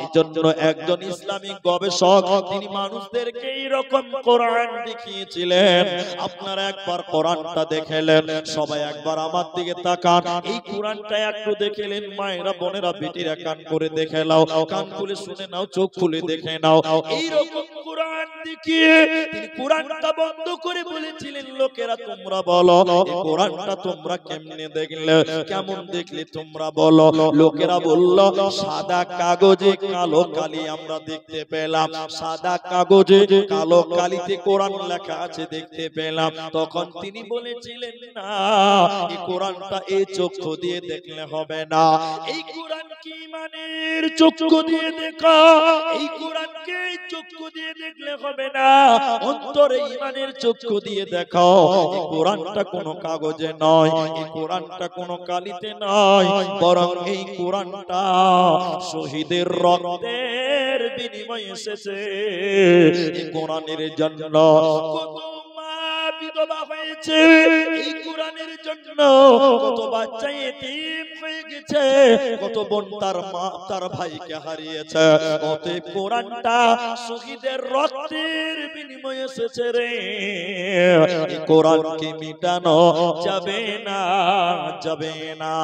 এই জন্য একজন ইসলামিক গবেষক তিনি মানুষদেরকে এইরকম কোরআন দেখিয়েছিলেন। আপনারা একবার কোরআনটা দেখলেন, সবাই একবার আমার দিকে তাকান, এই কোরআনটা একটু দেখলেন। মায়েরা, বোনেরা, বেটিরা কান করে দেখে নাও, কান খুলে শুনে নাও, চোখ খুলে দেখে নাও। এইরকম কোরআন দেখিয়ে তিনি কোরআনটা বন্ধ করে বলেছিলেন, লোকেরা তোমরা বলো এই কোরআনটা তোমরা কেমনে দেখলে, কেমন দেখলে তোমরা বলো। লোকেরা বলল, সাদা কাগজে কালো কালি আমরা দেখতে পেলাম, সাদা কাগজে কালো কালিতে কোরআন লেখা আছে দেখতে পেলাম। তখন তিনি বলেছিলেন, না, এই কোরআনটা এই চক্ষু দিয়ে দেখলে হবে না, এই কোরআন কোরআনকে ঈমানের চক্ষু দিয়ে দেখো। এই কোরআনকে চক্ষু দিয়ে দেখলে হবে না, অন্তরে ঈমানের চক্ষু দিয়ে দেখো। এই কোরআনটা কোনো কাগজে নয়, এই কোরআনটা কোনো কালিতে নয়, বরং এই কোরআনটা শহীদের রক্তের বিনিময়ে এসেছে। এই কোরআনের জন্য কত মা বিধবা হয়েছে, এই কোরআনের জন্য কত বাচ্চা এতিম হয়ে গেছে, কত বোন তার মা তার ভাইকে হারিয়েছে। অতএব কোরআনটা শহীদের রক্তের বিনিময়ে এসেছে রে। এই কোরআনকে মিটানো যাবে না, যাবে না।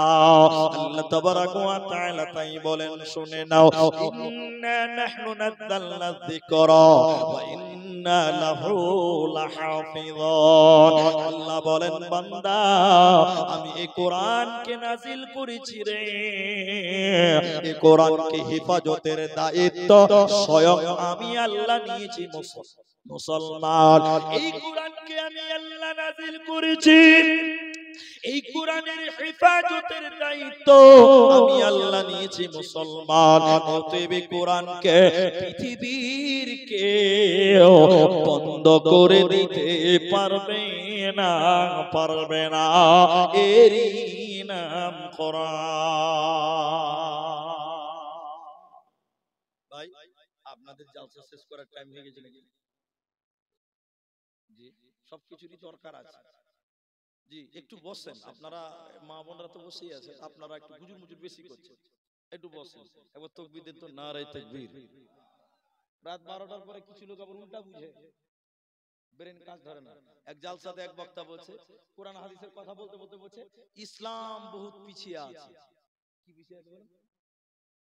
আল্লাহ তাবারাক ওয়া তাআলা তাই বলেন, শুনে নাও, ইন্না নাহনু নাযালনা যিকরা ওয়া ইন্না লাহু লাহাফিযুন। আল্লাহ বলেন, বান্দা আমি এই কোরআনকে নাযিল করেছি রে, এই কোরআনকে হেফাজতের দায়িত্ব স্বয়ং আমি আল্লাহ নিয়েছি। মুসলমান, এই কোরআনকে আমি আল্লাহ নাযিল করেছি, এই কোরআনের হেফাজতের দায়িত্ব আমি আল্লাহ নিয়েছি। মুসলমান, অতএব কোরআনকে পৃথিবীর কেউ বন্ধ করে দিতে পারবে না, পারবে না। এরই নাম কোরআন। ভাই, আপনাদের জালসা শেষ করার টাইম হয়ে গেছে নাকি? জি, সবকিছুরই দরকার আছে। জি, একটু বসেন আপনারা, মা বোনরা তো বসেই আছে, আপনারা একটু গুজুর মুজুর বেশি করছেন, একটু বসেন। একবার তাকবীর দেন তো, নারে তাকবীর। রাত 12টার পরে কিছু লোক আবার উল্টা বুঝে, ব্রেন কাজ ধরে না। এক জালসাতে এক বক্তা বলছে, কোরআন হাদিসের কথা বলতে বলতে বলছে ইসলাম বহুত পিছিয়ে আছে। কি পিছিয়ে আছে বলেন?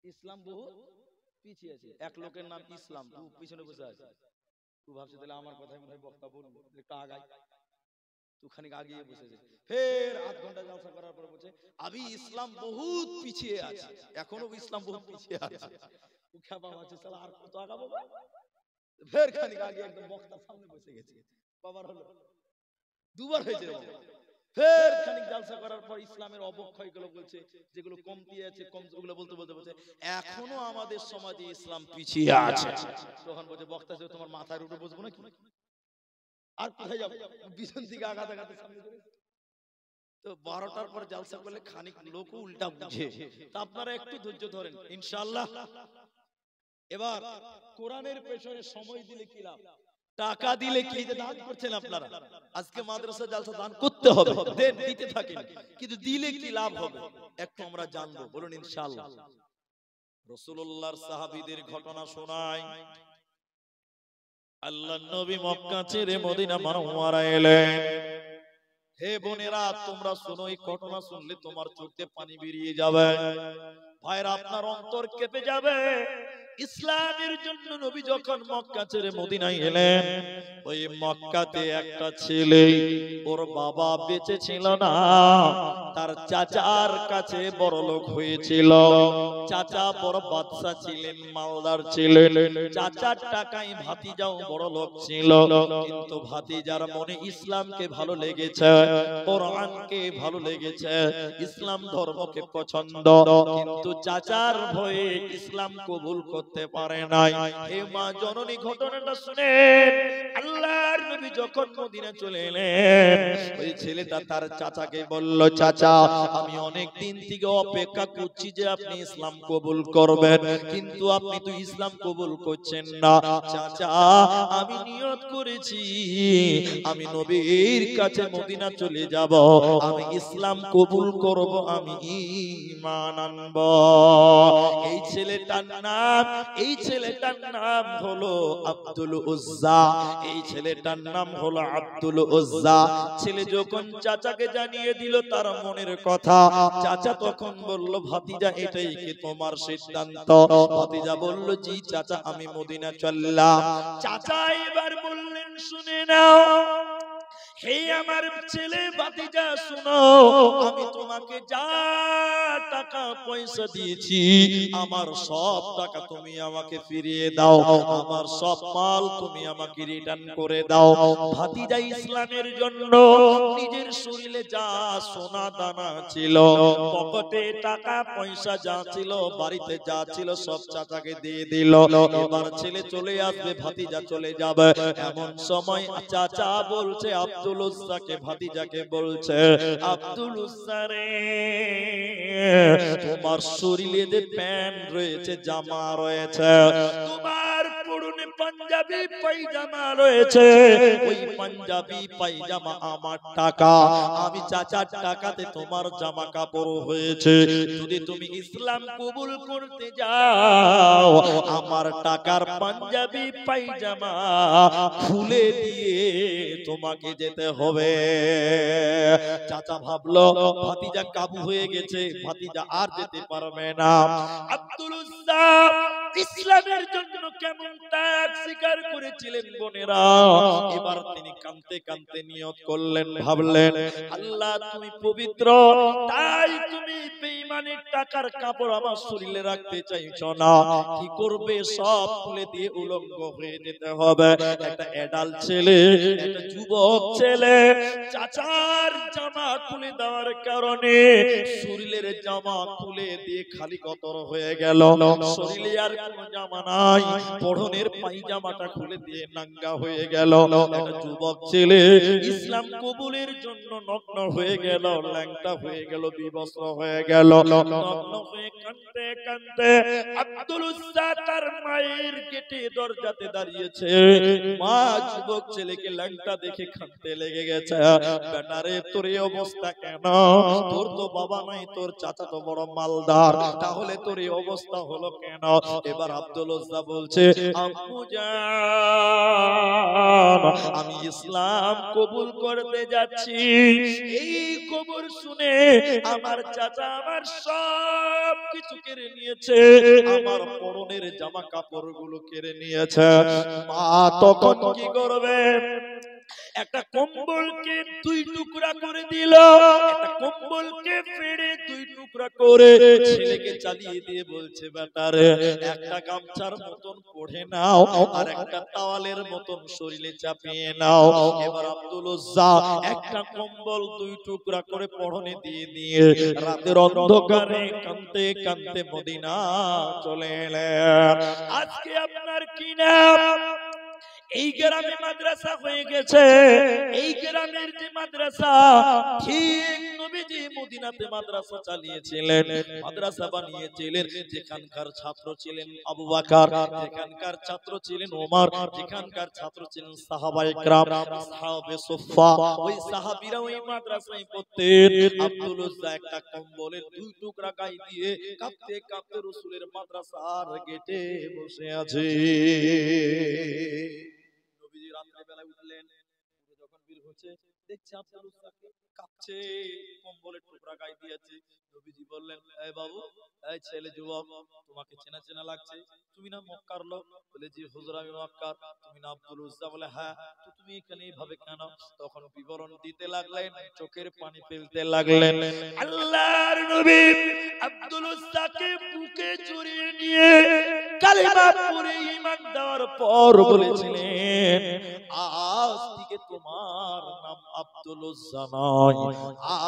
ইসলাম বহুত পিছিয়ে আছে। এক লোকের নাম ইসলাম, ও পিছনে বসে আছে। তুই ভাবছে তাহলে আমার কথাই মনে হয় বক্তা বলবো, একটু আগাই। তুখানি আগিয়ে বসেছে, ফের আধ ঘন্টা জালসা করার পর বলছে আবি ইসলাম বহুত পিছিয়ে আছে, এখনো ইসলাম বহুত পিছিয়ে আছে। ও খেপা মারছে, শালা আর কত আগাবো? ফের খানিক আগে একদম বক্তার সামনে বসে গেছে। বাবার হলো দুবার হয়েছে। ফের খানিক জালসা করার পর ইসলামের অবক্ষয় গুলো বলছে, যেগুলো কমতি আছে কম, ওগুলো বলতে বলতে বলছে এখনো আমাদের সমাজে ইসলাম পিছিয়ে আছে। তখন বলছে বক্তা, তোমার মাথার উপরে বসবো নাকি? আর কোথায় যাবো? পিছন থেকে আঘাত আঘাতে সামনে চলে। তো 12টার পর জালসা করলে খানিক লোক উল্টা বুঝে, তা আপনারা একটু ধৈর্য ধরেন ইনশাআল্লাহ। এবার কোরআনের পেছনে সময় দিলে কি লাভ, টাকা দিলে কি, যে দান করছেন আপনারা, আজকে মাদ্রাসা জালসা দান করতে হবে, দেন, দিতে থাকেন, কিন্তু দিলে কি লাভ হবে একটু আমরা জানবো, বলুন ইনশাআল্লাহ। রাসূলুল্লাহর সাহাবীদের ঘটনা শোনায়। আল্লাহর নবী মক্কা ছেড়ে মদিনা মুনাওয়ারা এলেন। হে বোনেরা, তোমরা শোনো, এই ঘটনা শুনলে তোমার চোখে পানি বেরিয়ে যাবে, ভাইরা আপনার অন্তর কেঁপে যাবে। ইসলামের জন্য নবী যখন মক্কা ছেড়ে মদিনায় এলেন, ওই মক্কাতে একটা ছেলে, ওর বাবা বেঁচে ছিল না, তার চাচার কাছে বড় লোক হয়েছিল। চাচা বড় বাদশা ছিলেন, মালদার ছিলেন। চাচার টাকায় ভাতিজাও বড় লোক ছিল, কিন্তু ভাতিজার মনে ইসলামকে ভালো লেগেছে, কোরআনকে ভালো লেগেছে, ইসলাম ধর্মকে পছন্দ, কিন্তু চাচার ভয়ে ইসলাম কবুল করতে পারে নাই। হে মা জননী, ঘটনাটা শুনে আল্লাহর নবী যখন মদিনা চলে এলেন, ওই ছেলেটা তার চাচাকে বলল, চাচা আমি অনেক দিন থেকে অপেক্ষা করছি যে আপনি ইসলাম কবুল করবেন, কিন্তু আপনি তো ইসলাম কবুল করছেন না। চাচা আমি নিয়ত করেছি আমি নবীর কাছে মদিনা চলে যাব, আমি ইসলাম কবুল করব, আমি ঈমান আনব। এই ছেলেটার নাম হলো আব্দুল উজ্জা। এই ছেলেটার নাম হলো আব্দুল উজ্জা। ছেলে যখন চাচাকে জানিয়ে দিল তার মনের কথা, চাচা তখন বলল, ভাতিজা এটাই কি তোমার সিদ্ধান্ত? ভাতিজা বলল, জি চাচা, আমি মদিনা চললাম। চাচা এবার বললেন, শুনে নাও, হে আমার ছেলে ভাতিজা শোনো, আমি তোমাকে যা টাকা পয়সা দিয়েছি আমার সব টাকা তুমি আমাকে ফিরিয়ে দাও, আমার সব মাল তুমি আমাকে রিটার্ন করে দাও। ভাতিজা ইসলামের জন্য নিজের শরীরে যা সোনা দানা ছিল, পকেটে টাকা পয়সা যা ছিল, বাড়িতে যা ছিল সব চাচাকে দিয়ে দিল। এবার ছেলে চলে আসবে, ভাতিজা চলে যাবে। এমন সময় চাচা বলছে আব্দুল উজ্জাকে, ভাতিজাকে বলছে, আব্দুল উজ্জা রে, তোমার শরীরে যে প্যান্ট রয়েছে, জামা রয়েছে, তোমার পুরনে পাঞ্জাবি পায়জামা রয়েছে, ওই পাঞ্জাবি পায়জামা আমার টাকা, আমি চাচার টাকাতে তোমার জামা কাপড় হয়েছে। যদি তুমি ইসলাম কবুল করতে যাও, আমার টাকার পাঞ্জাবি পায়জামা খুলে দিয়ে তোমাকে যেতে হবে। চাচা ভাবলো ভাতিজা কাবু হয়ে গেছে, ভাতিজা আর যেতে পারবে না। আব্দুল উজ্জা ইসলামের জন্য কেমন ত্যাগ স্বীকার করেছিলেন বোনেরা। এবার তিনি কাঁদতে কাঁদতে নিয়ত করলেন, ভাবলেন, আল্লাহ তুমি পবিত্র, তাই তুমি বেঈমানের টাকার কাপড় আমার শরীরে রাখতে চাইছো না। কি করবে, সব খুলে দিয়ে উলঙ্গ হয়ে যেতে হবে। একটা অ্যাডাল্ট ছেলে, একটা যুবক ছেলে চাচার জামা খুলে দেওয়ার কারণে শরীরের জামা খুলে দিয়ে খালি কতর হয়ে গেল। শরীরে আর কোনো জামা নাই, পরনের পায়জামাটা খুলে দিয়ে নাঙ্গা হয়ে গেল। একটা যুবক ছেলে ইসলাম কবুলের জন্য নগ্ন হয়ে গেল, ল্যাংটা হয়ে গেল, বিবস্ত্র হয়ে গেল। নগ্ন হয়ে কাঁদতে কাঁদতে আব্দুল উজ্জা তার মায়ের গেটে দরজাতে দাঁড়িয়েছে। মা যুবক ছেলেকে ল্যাংটা দেখে কাঁদতে লেগে গেছে। বেটারে তোর এই অবস্থা কেন? তোর তো বাবা নাই, তোর চাচা তো বড় মালদার, তাহলে তোর এই অবস্থা হলো কেন? এবার আব্দুল উজ্জা বলছে, আম্মু জান, আমি ইসলাম কবুল করতে যাচ্ছি। এই খবর শুনে আমার চাচা আমার সব কিছু কেড়ে নিয়েছে, আমার পরনের জামা কাপড় গুলো কেড়ে নিয়েছে। মা তখন কি করবে? একটা কম্বলকে দুই টুকরা করে দিল, একটা কম্বলকে ফেড়ে দুই টুকরা করে ছেলেকে চালিয়ে দিয়ে বলছে, বেটারে একটা গামছার মতন পড়ে নাও, আর একটা তাওয়ালের মতন শরীরে চাপিয়ে নাও। এবার আব্দুল উজ্জা একটা কম্বল দুই টুকরা করে পরনে দিয়ে দিয়ে রাতের অন্ধকারে কাঁদতে কাঁদতে মদিনা চলে এলেন। আজকে আপনার কি নাম? এই গ্রামে মাদ্রাসা হয়ে গেছে। এই গ্রামের যে মাদ্রাসা, ঠিক নবীজি মদিনাতে মাদ্রাসা চালিয়েছিলেন, মাদ্রাসা বানিয়েছিলেন। যেখানকার ছাত্র ছিলেন আবু বকর, যেখানকার ছাত্র ছিলেন ওমর, যেখানকার ছাত্র ছিলেন সাহাবায়ে কেরাম, আসহাবে সুফফা, ওই সাহাবীরা ওই মাদ্রাসায় পড়তেন। আব্দুল উজ্জা একটা কম্বলের দুই টুকরা গায়ে দিয়ে কাঁপতে কাঁপতে রাসূলের মাদ্রাসার গেটে বসে আছে। রাত্রে বেলায় উঠলেন, যখন বের হচ্ছে দেখছে আব্দুল উজ্জাকে কাঁপছে, কম্বলের টুকরা গায়ে দিয়েছে। নবীজি বললেন, এই বাবু, এই ছেলে যুবক, তোমাকে চেনা চেনা লাগছে, তুমি না মক্কার লোক? বলে, জি হুজুর আমি মক্কার। তুমি না আব্দুল উজ্জা? বলে, হ্যাঁ। তো তুমি এখানে এইভাবে কেন? তখন বিবরণ দিতে লাগলেন, চোখের পানি ফেলতে লাগলেন। আল্লাহর নবী আব্দুল উজ্জাকে বুকে জড়িয়ে নিয়ে কালিমা পড়ে ঈমান দেওয়ার পর বলেছিলেন, আজ থেকে তোমার নাম আব্দুল উজ্জা নয়,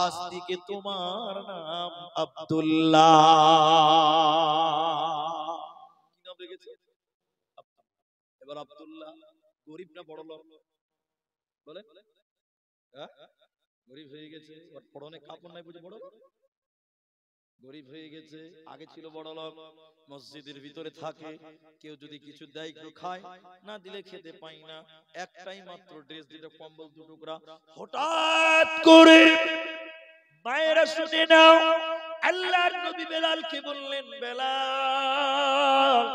আজ থেকে তোমার নাম আব্দুল্লাহ। কি নাম রেখেছে? এবার আব্দুল্লাহ গরিব না বড় লোক? বলে, হ্যাঁ গরিব হয়ে গেছে, ওর পরনে কাপড় নাই বুঝে বড় লোক? গরিব হয়ে গেছে। আগে ছিল বড় লোক, মসজিদের ভিতরে থাকে, কেউ যদি কিছু দেয় কেউ খায়, না দিলে খেতে পাই না, একটাই মাত্র ড্রেস, যেটা কম্বল দু টুকরা। হঠাৎ করে মায়েরা শুনে নাও, আল্লাহর নবী বেলালকে বললেন, বেলাল,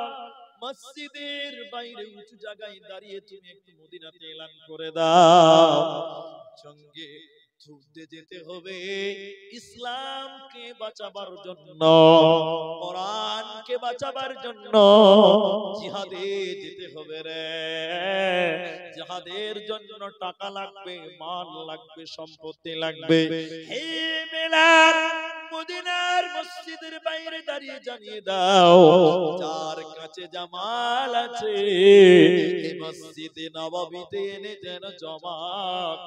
মসজিদের বাইরে উঁচু জায়গায় দাঁড়িয়ে তুমি একটু মদিনাতে এলান করে দাও, সঙ্গে যুদ্ধে যেতে হবে ইসলামকে বাঁচাবার জন্য, কোরআনকে বাঁচাবার জন্য জিহাদে যেতে হবে রে। জিহাদের জন্য টাকা লাগবে, মাল লাগবে, সম্পত্তি লাগবে। হে বেলাল, মদিনার মসজিদের বাইরে দাঁড়িয়ে জানিয়ে দাও, যার কাছে জামাল আছে এই মসজিদে নববীতে এনে যেন জমা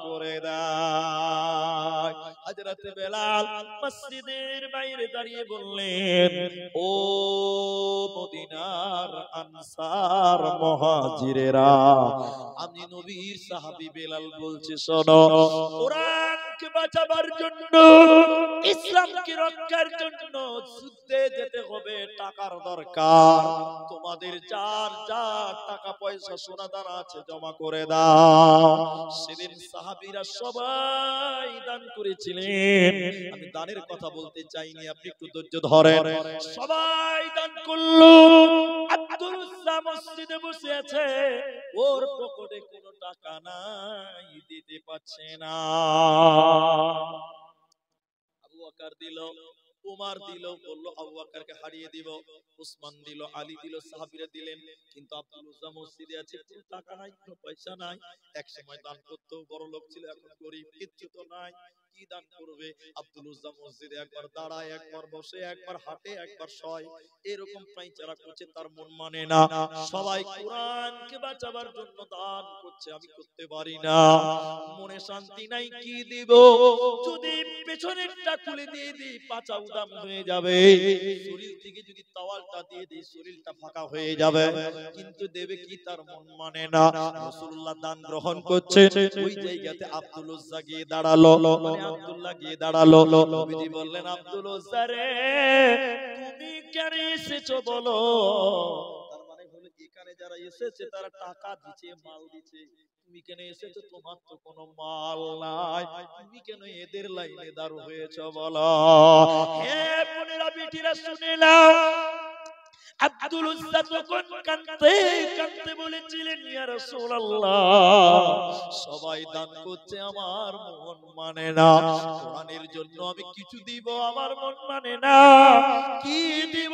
করে দেয়। হযরত বেলাল মসজিদের বাইরে দাঁড়িয়ে বললেন, ও মদিনার আনসার মুহাজিরেরা, আমি নবীর সাহাবী বেলাল বলছি, শোনো, কোরআনকে বাঁচাবার জন্য, ইসলামকে রক্ষার জন্য যুদ্ধে যেতে হবে, টাকার দরকার। তোমাদের যার যার টাকা পয়সা সোনা দানা আছে জমা করে দাও। সেদিন সাহাবীরা সবাই দান করেছিলেন। আমি দানের কথা বলতে চাইনি, আপনি একটু ধৈর্য ধরেন। সবাই দান করলো। আব্দুল উজ্জা মসজিদে বসে আছে, ওর পকেটে কোনো টাকা নাই, দিতে পারছে না। আবু বকর দিল, উমর দিল, বলল আবু বকরকে হারিয়ে দিব। উসমান দিল, আলী দিল, সাহাবীরা দিলেন। কিন্তু আব্দুল উজ্জা মসজিদে আছে, কোনো টাকা নাই, কোনো পয়সা নাই। এক সময় দান করতেও বড় লোক ছিল, এখন গরিব, কিচ্ছু তো নাই, কি দান করবে? আব্দুল উজ্জা মসজিদে একবার দাঁড়ায়, একবার বসে, একবার হাঁটে, একবার শয়, এরকম পাইচারা করছে, তার মন মানে না। সবাই কোরআনকে বাঁচাবার জন্য দান করছে, আমি করতে পারি না, মনে শান্তি নাই, কি দিব? যদি পেছনেরটা খুলে দিয়ে দিই পাছা উদাম হয়ে যাবে, শরীর থেকে যদি তাওয়ালটা দিয়ে দিই শরীরটা ফাঁকা হয়ে যাবে, কিন্তু দেবে কি, তার মন মানে না। রাসূলুল্লাহ দান গ্রহণ করছে, ওই জায়গাতে আব্দুল উজ্জা গিয়ে দাঁড়ালো, মানে আব্দুল্লাহ গিয়ে দাঁড়ালো। নবীজি বললেন, আব্দুল উজ্জা রে, তুমি কেন এসেছো বলো? তার মানে হলো এখানে যারা এসেছে তারা টাকা দিচ্ছে, মাল দিচ্ছে, তুমি কেন এসেছো? তোমার তো কোনো মাল নাই, তুমি কেন এদের লাইনে দাঁড় হয়েছো বলো? হে বোনেরা, বেটিরা শুনে নাও, আব্দুল উজ্জা তখন কাঁদতে কাঁদতে বলেছিলেন, ইয়া রাসূলুল্লাহ, সবাই দান করছে, আমার মন মানে না, কোরআনের জন্য আমি কিছু দিব, আমার মন মানে না, কি দিব?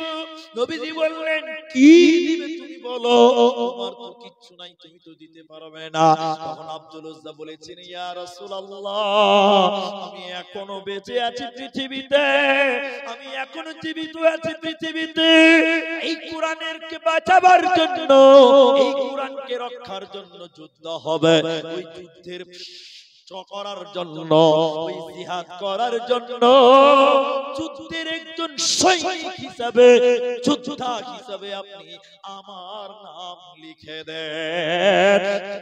নবীজি বললেন, কি দিবে তুমি বলো, তোমার তো কিচ্ছু নাই, তুমি তো দিতে পারবে না। তখন আব্দুল উজ্জা বলেছেন, ইয়া রাসূলুল্লাহ, আমি এখনো বেঁচে আছি পৃথিবীতে, আমি এখনো জীবিত আছি পৃথিবীতে, এই কোরআনের কে বাঁচাবার জন্য, এই কোরআনকে রক্ষার জন্য যুদ্ধ হবে। ওই যুদ্ধের করার জন্য, ওই জিহাদ করার জন্য, যুদ্ধের একজন সৈনিক হিসাবে, যোদ্ধা হিসাবে আপনি আমার নাম লিখে দেন।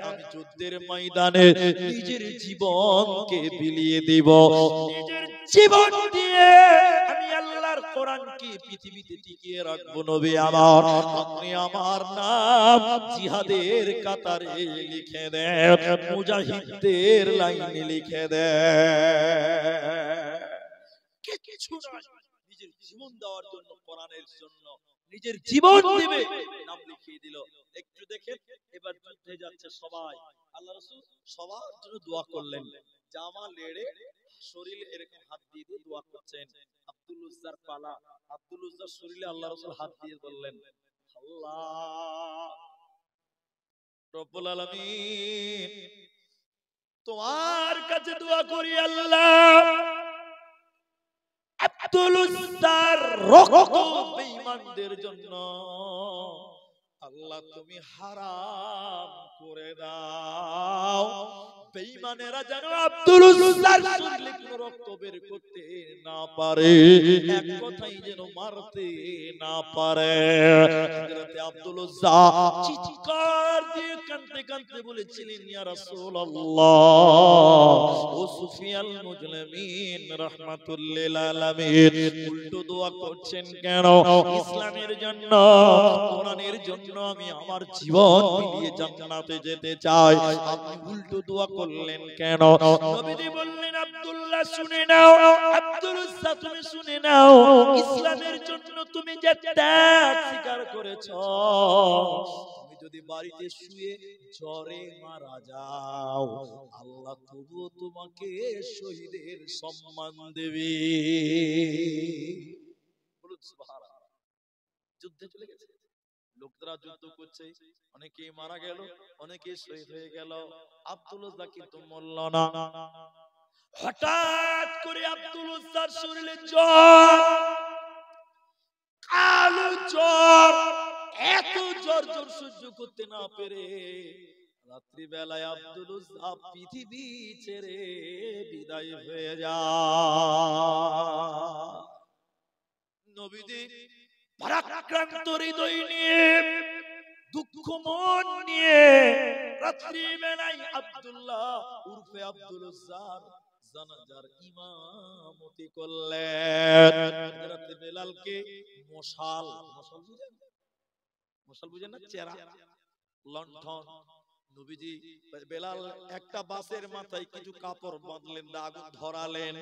আমি যুদ্ধের ময়দানে নিজের জীবনকে বিলিয়ে দিব, নিজের জীবন দিয়ে আমি আল্লাহর কোরআনকে পৃথিবীতে টিকিয়ে রাখবো। নবী আমার, আপনি আমার নাম জিহাদের কাতারে লিখে দেন, মুজাহিদদের লাইনে লিখে দেন। কিছু নয়, নিজের জীবন দেওয়ার জন্য, কোরআনের জন্য নিজের জীবন দিবে, নাম লিখিয়ে দিল। একটু দেখেন, এবার যুদ্ধে যাচ্ছে সবাই, আল্লাহ রাসূল সবার জন্য দোয়া করলেন, জামা লেড়ে শরীরে এরকম হাত দিয়ে দিয়ে দোয়া করছেন। আব্দুল উজ্জার পালা, আব্দুল উজ্জার শরীরে আল্লাহ রাসূল হাত দিয়ে বললেন, আল্লাহ রব্বুল আলামিন, তোমার কাছে দোয়া করি, আল্লাহ আব্দুল উজ্জার রক্ত বেঈমানদের জন্য আল্লাহ তুমি হারাম করে দাও, বেঈমানেরা যেন আব্দুল উজ্জার শরীরে কোনো রক্ত বের করতে না পারে, এক কথাই যেন মারতে না পারে। হযরত আব্দুল উজ্জা চিৎকার দিয়ে কাঁদতে কাঁদতে বলেছিলেন, ইয়া রাসূলুল্লাহ, ও সুফিয়াল মুজলিমিন রাহমাতুল লিল আলামিন, উল্টো দোয়া করছেন কেন? ইসলামের জন্য, কোরআনের জন্য আমি আমার জীবন বিলিয়ে জান্নাতে যেতে চাই, আপনি উল্টো দোয়া করলেন কেন? নবীজি বললেন, আব্দুল্লাহ শুনে নাও, আব্দুল উজ্জা তুমি শুনে নাও, ইসলামের জন্য তুমি যে ত্যাগ স্বীকার করেছো, তুমি যদি বাড়িতে শুয়ে জ্বরে মারা যাও, আল্লাহ তবুও তোমাকে শহীদের সম্মান দেবে। বলুন সুবহানাল্লাহ। যুদ্ধে চলে গেছে, লোকরা যুদ্ধ করছে, অনেকে মারা গেল, অনেকে শহীদ হয়ে গেল। আব্দুল উজ্জা কিন্তু মরল না। হঠাৎ করে আব্দুল উজ্জার শরীরে জ্বর, কালো জ্বর। এত জ্বর জ্বর সহ্য করতে না পেরে রাত্রি বেলায় আব্দুল উজ্জা পৃথিবী ছেড়ে বিদায় হয়ে যায়। নবীজি ভারাক্রান্ত হৃদয় নিয়ে, দুঃখ মন নিয়ে রাত্রি বেলায় আব্দুল্লাহ উরফে আব্দুল উজ্জার জানাজার ইমামতি করলেন। হযরত বেলালকে মশাল, মশাল বুঝেন না, চেরা, লণ্ঠন। নবীজি বেলাল একটা বাসের মাথায় কিছু কাপড় বাঁধলেন, আগুন ধরালেন।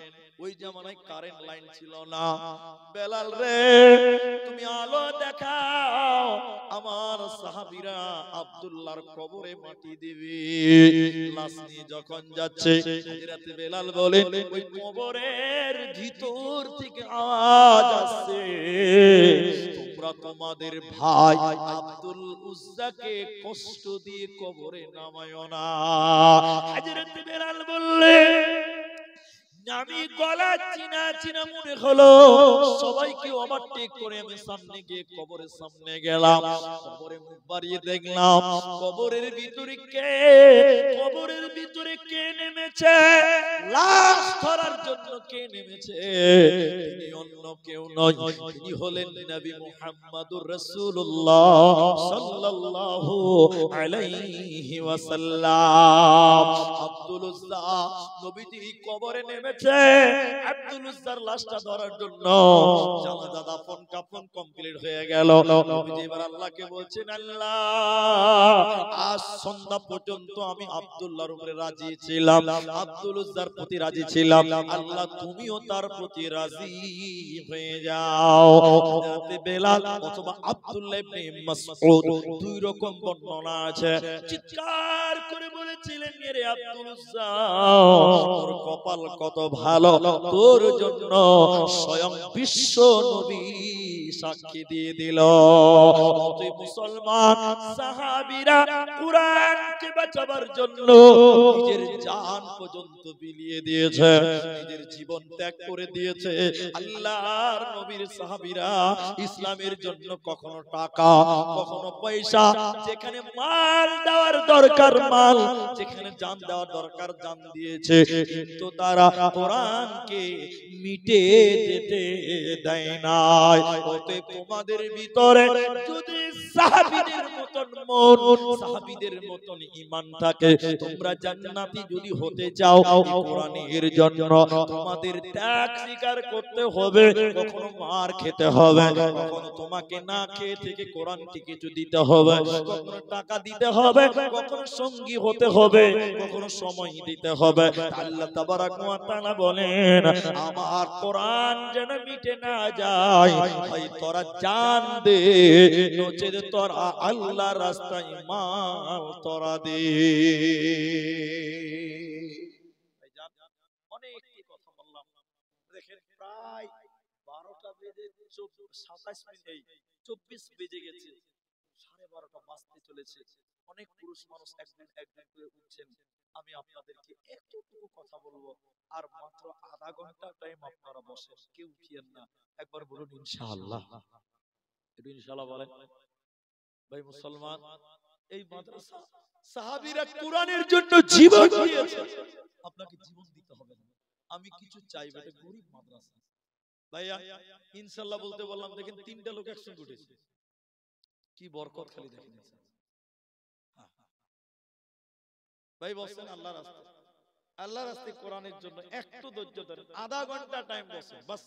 ওই জামানায় কারেন্ট লাইন ছিল না। বেলাল রে, তুমি আলো দেখাও, আমার সাহাবীরা আব্দুল্লাহর কবরে মাটি দিবে। লাশ নিয়ে যখন যাচ্ছে, হযরত বেলাল বলে, ওই কবরের ভিতর থেকে আওয়াজ আসছে, তোমরা তোমাদের ভাই আব্দুল উজ্জাকে কষ্ট দিয়ে কবরে নামায়ো না। হযরত বেলাল বললেন, আমি গলা চিনা চিনা মনে হলো, সবাইকে ওভারটেক করে আমি সামনে গিয়ে কবরের সামনে গেলাম। কবরে মুখ বাড়িয়ে দেখলাম, কবরের ভিতরে কে, কবরের ভিতরে কে নেমেছে, লাশ ধরার জন্য কে নেমেছে? তিনি অন্য কেউ নয়, তিনি হলেন নবী মুহাম্মদুর রাসূলুল্লাহ সাল্লাল্লাহু আলাইহি ওয়াসাল্লাম। আব্দুল উজ্জা নবীজি কবরে নেমেছে আব্দুল উজ্জার লাশটা ধরার জন্য। জানাজা দাফন কাফন কমপ্লিট হয়ে গেল। নবীজি এবার আল্লাহকে বলছেন, আল্লাহ আজ সন্ধ্যা পর্যন্ত আমি আব্দুল্লাহর উপরে রাজি ছিলাম, আব্দুল উজ্জার প্রতি রাজি ছিলাম, আল্লাহ তুমিও তার প্রতি রাজি হয়ে যাও। হযরত বেলাল অথবা আব্দুল্লাহ ইবনে মাসউদ, দুই রকম বর্ণনা আছে, চিৎকার করে বলেছিলেন, এরে আব্দুল উজ্জা, তোর কপাল কত ভালো, তোর জন্য স্বয়ং বিশ্ব নবী সাক্ষী দিয়ে দিল। তুই মুসলমান সাহাবীরা কুরআনকে বাঁচাবার জন্য নিজের জান পর্যন্ত বিলিয়ে দিয়েছে, নিজের জীবন ত্যাগ করে দিয়েছে। আল্লাহর নবীর সাহাবীরা ইসলামের জন্য কখনো টাকা, কখনো পয়সা, যেখানে মাল দেওয়ার দরকার মাল, যেখানে জান দেওয়ার দরকার জান দিয়েছে, কিন্তু তারা কোরআনকে মিটে যেতে দেয় না। অতএব তোমাদের ভিতরে যদি সাহাবীদের মতন মন, সাহাবীদের মতন ঈমান থাকে, তোমরা জান্নাতি যদি হতে চাও, কোরআনের জন্য তোমাদের ত্যাগ স্বীকার করতে হবে। কখনো মার খেতে হবে, কখনো তোমাকে না খেয়ে থেকে কোরআনকে কিছু দিতে হবে, কখনো টাকা দিতে হবে, কখনো সঙ্গী হতে হবে, কখনো সময় দিতে হবে। আল্লাহ তাবারাক ওয়া তাআলা বলেন, আমার কোরআন যেন মিটে না যায়, ভাই তোরা জান দে, নচেত তোরা আল্লাহর রাস্তায় মাল তোরা দে। অনেক কথা বললাম, দেখেন প্রায় 12টা বেজে 27 মিনিট, 24 বেজে গেছে, 12:30 বাজতে চলেছে। অনেক পুরুষ মানুষ একদিন একদিন করে উঠছেন। আমি আপনাদেরকে একটুকু কথা বলবো, আর মাত্র আধা ঘন্টা টাইম আপনারা বসেন, কেউ উঠিয়েন না। একবার বলুন ইনশাআল্লাহ। একটু ইনশাআল্লাহ বলেন। ভাই মুসলমান, এই মাদ্রাসা সাহাবীরা কোরআনের জন্য জীবন দিয়েছে, আপনাকে জীবন দিতে হবে না। আমি কিছু চাইবো, এটা গরীব মাদ্রাসা। ভাইয়া ইনশাআল্লাহ বলতে বললাম, দেখেন 3টা লোক একসঙ্গে উঠেছে, কি বরকত খালি দেখেন। ভাই বসেন আল্লাহর রাস্তায়, আল্লাহর রাস্তায় কোরআনের জন্য একটু ধৈর্য ধরেন, আধা ঘন্টা টাইম বসেন বাস,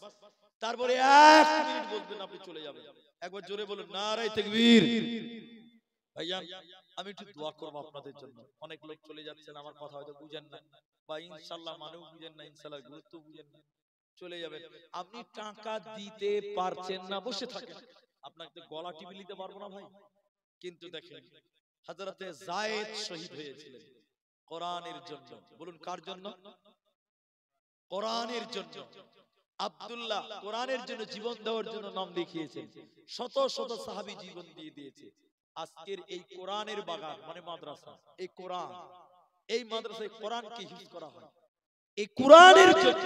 তারপরে 1 মিনিট বলবেন, আপনি চলে যাবেন। একবার জোরে বলুন নারে তাকবীর। ভাইজান আমি একটু দোয়া করব আপনাদের জন্য। অনেক লোক চলে যাচ্ছেন, আমার কথা হয়তো বুঝেন না, বা ইনশাআল্লাহ মানেও বুঝেন না, ইনশাআল্লাহ গুরুত্ব বুঝেন না, চলে যাবেন। আপনি টাকা দিতে পারছেন না, বসে থাকেন, আপনাকে গলা টিপে নিতে পারবো না ভাই। কিন্তু দেখেন হযরতে যায়েদ শহীদ হয়েছিলেন কোরআনের জন্য। বলুন কার জন্য? কোরআনের জন্য। আব্দুল্লাহ কোরআনের জন্য জীবন দেওয়ার জন্য নাম লিখিয়েছেন। শত শত সাহাবী জীবন দিয়ে দিয়েছে। আজকের এই কোরআনের বাগান মানে মাদ্রাসা, এই কোরআন, এই মাদ্রাসায় কোরআনকে হিফজ করা হয়। এই কোরআনের জন্য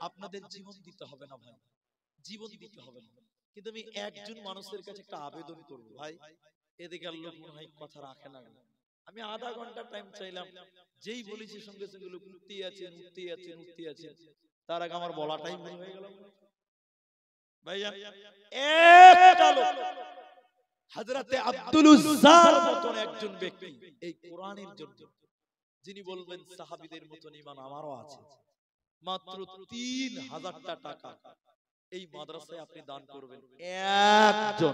আপনাদের জীবন দিতে হবে না ভাই, জীবন দিতে হবে না। কিন্তু আমি একজন মানুষের কাছে একটা আবেদন করব, ভাই এদিকে লোক মনে হয় কথা রাখে না। আমি আধা ঘন্টা টাইম চাইলাম, যেই বলেছি সঙ্গে সঙ্গে লোক উঠতেই আছেন উঠতেই আছেন উঠতেই আছেন। তার আগে আমার বলাটাই ভুল হয়ে গেল। ভাইজান একটা লোক হযরতে আব্দুল উজ্জার মতন একজন ব্যক্তি এই কোরআনের জন্য, যিনি বলবেন সাহাবীদের মতন ঈমান আমারও আছে, মাত্র ৩০০০ টাকা এই মাদ্রাসায় আপনি দান করবেন। একজন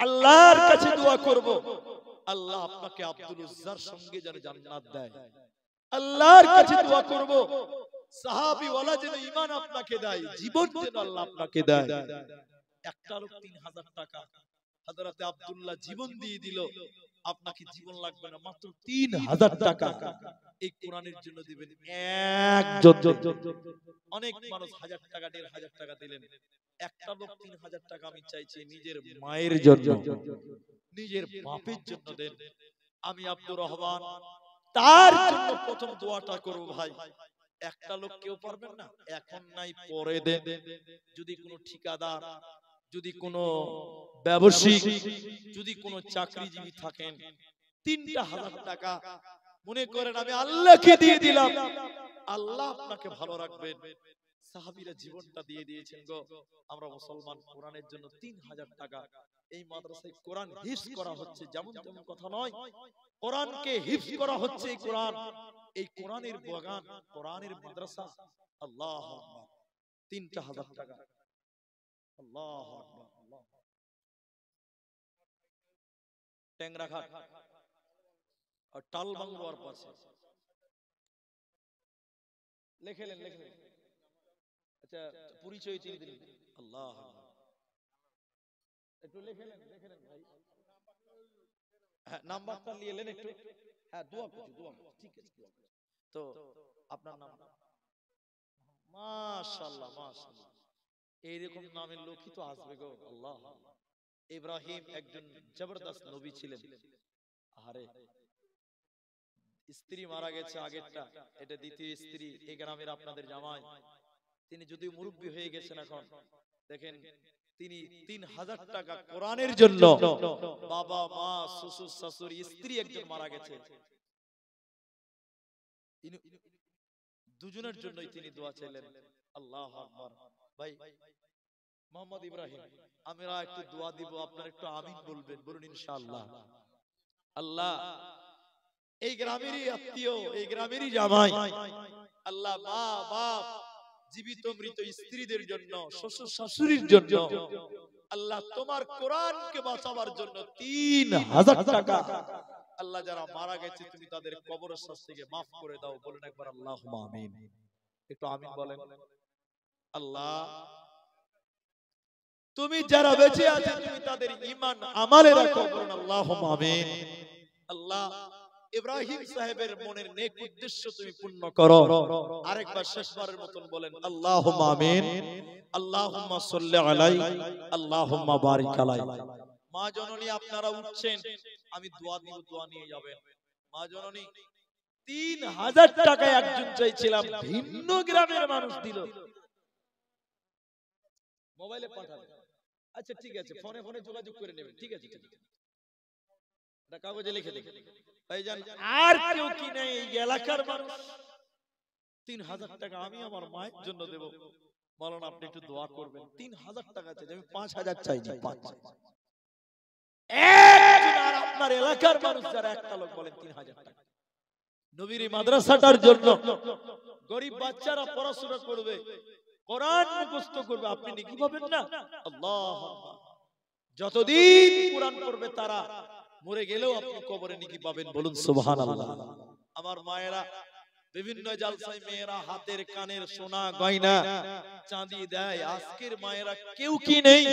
আল্লাহর কাছে দোয়া করব, আল্লাহ আপনাকে আব্দুল উজ্জার সঙ্গে যেন জান্নাত দেয়। আল্লাহর কাছে দোয়া করব, সাহাবী ওয়ালা যেন ঈমান আপনাকে দেয়, জীবন যেন আল্লাহ আপনাকে দেয়। একটা লোক ৩০০০ টাকা হযরতে আব্দুল্লাহ জীবন দিয়ে দিল, আপনাকে জীবন লাগবে না, মাত্র ৩০০০ টাকা এই কোরআনের জন্য দিবেন একজন। অনেক মানুষ 1000 টাকা 1500 টাকা দিলেন, একটা লোক 3000 টাকা আমি চাইছি নিজের মায়ের জন্য, নিজের বাপের জন্য দেন। আমি আব্দুর রহমান তার জন্য প্রথম দোয়াটা করব। ভাই একটা লোক কেউ পারবেন না, এখন নাই পরে দেন। যদি কোনো ঠিকাদার, যদি কোনো ব্যবসায়ী, যদি কোনো চাকরিজীবী থাকেন, 3000 টাকা মনে করেন আমি আল্লাহকে দিয়ে দিলাম, আল্লাহ আপনাকে ভালো রাখবেন। সাহাবীরা জীবনটা দিয়ে দিয়েছেন গো। আমরা মুসলমান কোরআনের জন্য 3000 টাকা এই মাদ্রাসায় কোরআন হিফজ করা হচ্ছে, যেমন তেমন কথা নয়, কোরআনকে হিফজ করা হচ্ছে। এই কোরআন, এই কোরআনের বাগান, কোরআনের মাদ্রাসা। আল্লাহু আকবার। 3000 টাকা। আল্লাহু আকবার। আল্লাহ টেংরাঘাট আর টালবাংলোর পাশে লেখেলেন লেখেলেন। আচ্ছা পরিচয় চিনি দিন। আল্লাহ একটু লেখেলেন লেখেলেন ভাই। হ্যাঁ নাম্বারটা নিয়েলেন একটু। হ্যাঁ দোয়া করছি দোয়া করছি, ঠিক আছে দোয়া করছি। তো আপনার নাম? মাশাআল্লাহ মাশাআল্লাহ, এইরকম নামের লোকই তো আসবে গো। আল্লাহ। ইব্রাহিম একজন জবরদস্ত নবী ছিলেন। আরে স্ত্রী মারা গেছে আগেরটা, এটা দ্বিতীয় স্ত্রী, এই গ্রামের আপনাদের জামাই। তিনি যদিও মুরব্বী হয়ে গেছেন এখন, দেখেন তিনি 3000 টাকা কোরআনের জন্য, বাবা মা শ্বশুর শাশুড়ি স্ত্রী একজন মারা গেছে, দুজনের জন্যই তিনি দোয়া চাইলেন। আল্লাহু আকবার। ভাই মোহাম্মদ ইব্রাহিম, আমরা একটু দোয়া দিব, আপনারা একটু আমিন বলবেন, বলুন ইনশাআল্লাহ। আল্লাহ এই গ্রামেরই আত্মীয়, এই গ্রামেরই জামাই, আল্লাহ মা বাপ জীবিত মৃত স্ত্রীদের জন্য, শ্বশুর শাশুড়ির জন্য, আল্লাহ তোমার কোরআনকে বাঁচাবার জন্য 3000 টাকা, আল্লাহ যারা মারা গেছে তুমি তাদের কবরের শাস্তিকে maaf করে দাও। বলুন একবার আল্লাহুম্মা আমিন। একটু আমিন বলেন। আল্লাহ তুমি যারা বেঁচে আছে তুমি তাদের ঈমান আমালে রাখো। বলুন আল্লাহুম্মা আমিন। আল্লাহ ইব্রাহিম সাহেবের মনের নেক উদ্দেশ্য তুমি পূর্ণ করো। আরেকবার শেষবারের মতন বলেন আল্লাহুম্মা আমিন। আল্লাহুম্মা সাল্লি আলাই, আল্লাহুম্মা বারিক আলাই। মা জননী আপনারা উঠছেন, আমি দোয়া দিব, দোয়া নিয়ে যাবেন। মা জননী 3000 টাকা একজন চাইছিলাম, ভিন্ন গ্রামের মানুষ দিল, মোবাইলে পাঠাবে। আচ্ছা ঠিক আছে, ফোনে ফোনে যোগাযোগ করে নেবেন, ঠিক আছে ঠিক আছে, এটা কাগজে লিখে দেন ভাইজান। আর কেউ কি নেই এই এলাকার মানুষ? 3000 টাকা আমি আমার মায়ের জন্য দেব। মাওলানা আপনি একটু দোয়া করবেন। 3000 টাকা চাই, আমি 5000 চাইছি। 5 একজন আর আপনার এলাকার মানুষ যারা একটা লোক বলেন 3000 টাকা নবীর মাদ্রাসাটার জন্য, গরিব বাচ্চারা পড়াশোনা করবে, কোরআন মুখস্থ করবে, আপনি নেকি পাবেন না? আল্লাহ আকবার। যতদিন কোরআন পড়বে তারা, মরে গেলেও আপনি কবরে নেকি পাবেন। বলুন সুবহানাল্লাহ। আমার মায়েরা বিভিন্ন জালসায় মেয়েরা হাতের কানের সোনা গয়না চাঁদি দেয়। আজকের মায়েরা কেউ কি নেই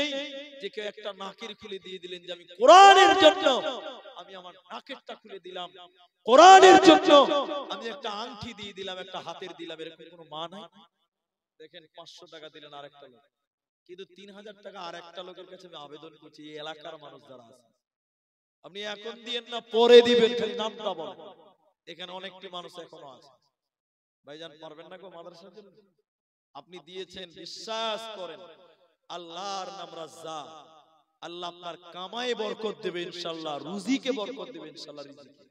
যে কেউ একটা নাকের খুলে দিয়ে দিলেন যে আমি কোরআনের জন্য আমি আমার নাকেরটা খুলে দিলাম, কোরআনের জন্য আমি একটা আংটি দিয়ে দিলাম, একটা হাতের দিলাম, এরকম কোনো মা নাই? দেখেন 500 টাকা দিলেন আরেকটা লোক, কিন্তু 3000 টাকা আরেকটা লোকের কাছে আমি আবেদন করছি, এই এলাকার মানুষ যারা আছে, আপনি এখন দিয়েন না পরে দিবেন, খালি নামটা বলেন। এখানে অনেকটি মানুষ এখনো আছে, ভাইজান পারবেন না গো মাদ্রাসার জন্য? আপনি দিয়েছেন, বিশ্বাস করেন আল্লাহর নাম রাজ্জাক, আল্লাহ আপনার কামায়ে বরকত দেবে ইনশাআল্লাহ, রুজিকে বরকত দেবে ইনশাআল্লাহ। রিজিকে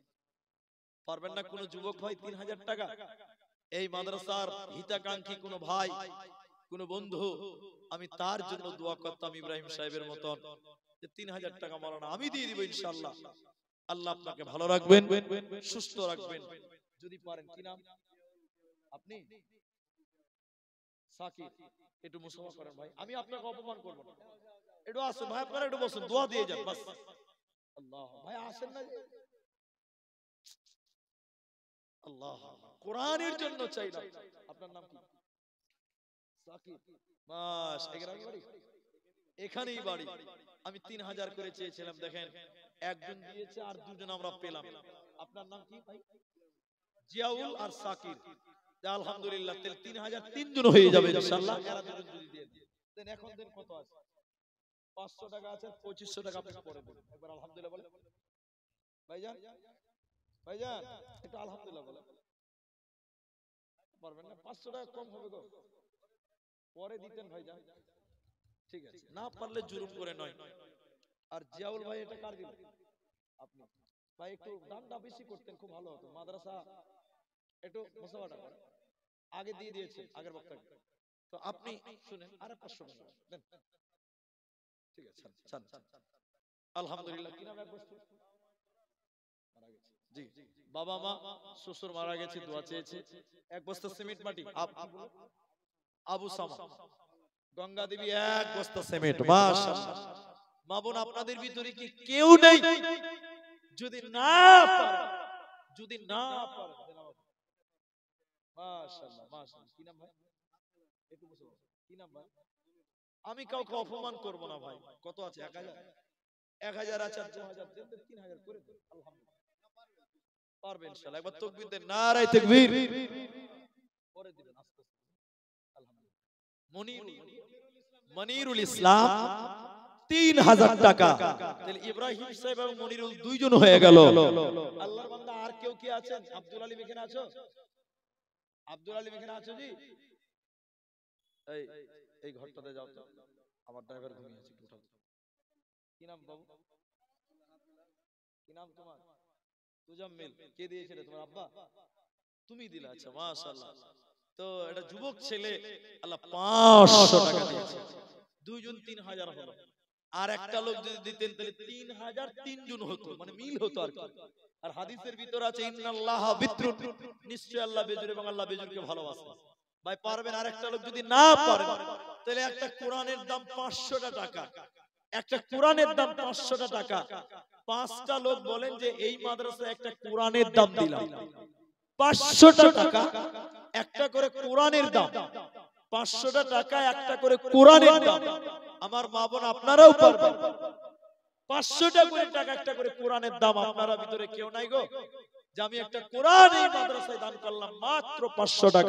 পারবেন না কোন যুবক ভাই 3000 টাকা? এই মাদ্রাসার হিতাকাঙ্ক্ষী কোন ভাই, কোন বন্ধু, আমি তার জন্য দোয়া করতাম ইব্রাহিম সাহেবের মতন, যে 3000 টাকা মাওলানা আমি দিয়ে দিব ইনশাআল্লাহ। আল্লাহ আপনাকে ভালো রাখবেন, সুস্থ রাখবেন, যদি পারেন। কি নাম আপনি? সাকিব, একটু মুসাফা করেন ভাই, আমি আপনাকে অপমান করব না, একটু আসেন ভাই, আপনারা একটু বসেন, দোয়া দিয়ে যান বাস। আল্লাহ ভাই আসেন না, আল্লাহ কোরআনের জন্য চাইলাম। আপনার নাম কি? সাকিব, বাস এখানেই বাড়ি, এখানেই বাড়ি। আমি 3000 করে চেয়েছিলাম, দেখেন একজন দিয়েছে আর দুজন আমরা পেলাম। আপনার নাম কি ভাই? জিয়াউল আর সাকির। আলহামদুলিল্লাহ, তাহলে 3000 তিনজন হয়ে যাবে ইনশাআল্লাহ। এরা দুজন যদি দিয়ে দেন, এখন দেন কত আছে? 500 টাকা আছে, 2500 টাকা আপনি পরে দেবেন। একবার আলহামদুলিল্লাহ বলেন ভাইজান, ভাইজান একটু আলহামদুলিল্লাহ বলেন। পারবেন না? 500 টাকা কম হবে গো, পরে দিতেন ভাইজান। ঠিক আছে, না পারলে জুলুম করে নয়। আর জিয়াউল ভাই এটা কার দিলেন? আপনি ভাই, একটু দামটা বেশি করতেন খুব ভালো হতো, মাদ্রাসা একটু মুসাফাটা করে আগে দিয়ে দিয়েছে আগের বক্তাকে, তো আপনি শুনেন আরে 500 টাকা দেন। ঠিক আছে, ছাড় ছাড়। আলহামদুলিল্লাহ। কি নাম? এক বস্তু মারা গেছে, জি বাবা মা শ্বশুর মারা গেছে, দোয়া চেয়েছে। এক বস্তা সিমেন্ট মাটি, আবু সামা গঙ্গা দেবী, এক বস্তা সিমেন্ট। মাশাআল্লাহ। মা বোন আপনাদের ভিতরে কি কেউ নেই যদি না পারে, যদি না পারে? মাশাআল্লাহ মাশাআল্লাহ। কি নাম ভাই? একটু বসে বসে। কি নাম ভাই? আমি কাউকে অপমান করব না ভাই। কত আছে? 1000, 1000 আছে, 2000 দেন, 3000 করে দেন। আলহামদুলিল্লাহ পারবেন ইনশাআল্লাহ। একবার তাকবীর দেন, নারায়ে তাকবীর। পরে দিবেন আস্তে আস্তে। আলহামদুলিল্লাহ। মনিরুল ইসলাম 3000 টাকা। তাহলে ইব্রাহিম সাহেব এবং মনিরুল দুইজন হয়ে গেল। আল্লাহর বান্দা আর কেউ কি আছেন? আব্দুল আলী এখানে আছো? আব্দুল আলী এখানে আছো জি? এই ঘরটাতে যাও তো, আমার ড্রাইভার ঘুমিয়ে আছে, একটু উঠাও। কি নাম বাবু? কি নাম তোমার? তুজাম্মিল। কে দিয়েছে রে? তোমার আব্বা? তুমি দিলে? আচ্ছা মাশাআল্লাহ। তো এটা যুবক ছেলে, আল্লাহ 500 টাকা দিয়েছে। দুইজন 3000 হলো। আর একটা লোক যদি দিতেন তাহলে 3000 তিনজন হতো, মানে মিল হতো আর কি। আর হাদিসের ভিতর আছে ইন্নাল্লাহ বিত্রুন, নিশ্চয় আল্লাহ বেজুর এবং আল্লাহ বেজুরকে ভালোবাসে। ভাই পারবেন? আর একটা লোক যদি না পারে, তাহলে একটা কোরআনের দাম 500 টাকা, একটা কোরআনের দাম 500 টাকা। 5টা লোক বলেন যে এই মাদ্রাসায় একটা কোরআনের দাম দিলাম 500 টাকা, একটা করে কোরআনের দাম 500 টাকা, একটা করে কোরআনের দাম। আমার মা বোন আপনারাও পারবেন, 500 টাকা একটা করে কোরআনের দাম। আপনারা ভিতরে কেউ নাই গো যে আমি একটা কোরআন এই মাদ্রাসায় দান করলাম মাত্র 500 টাকা?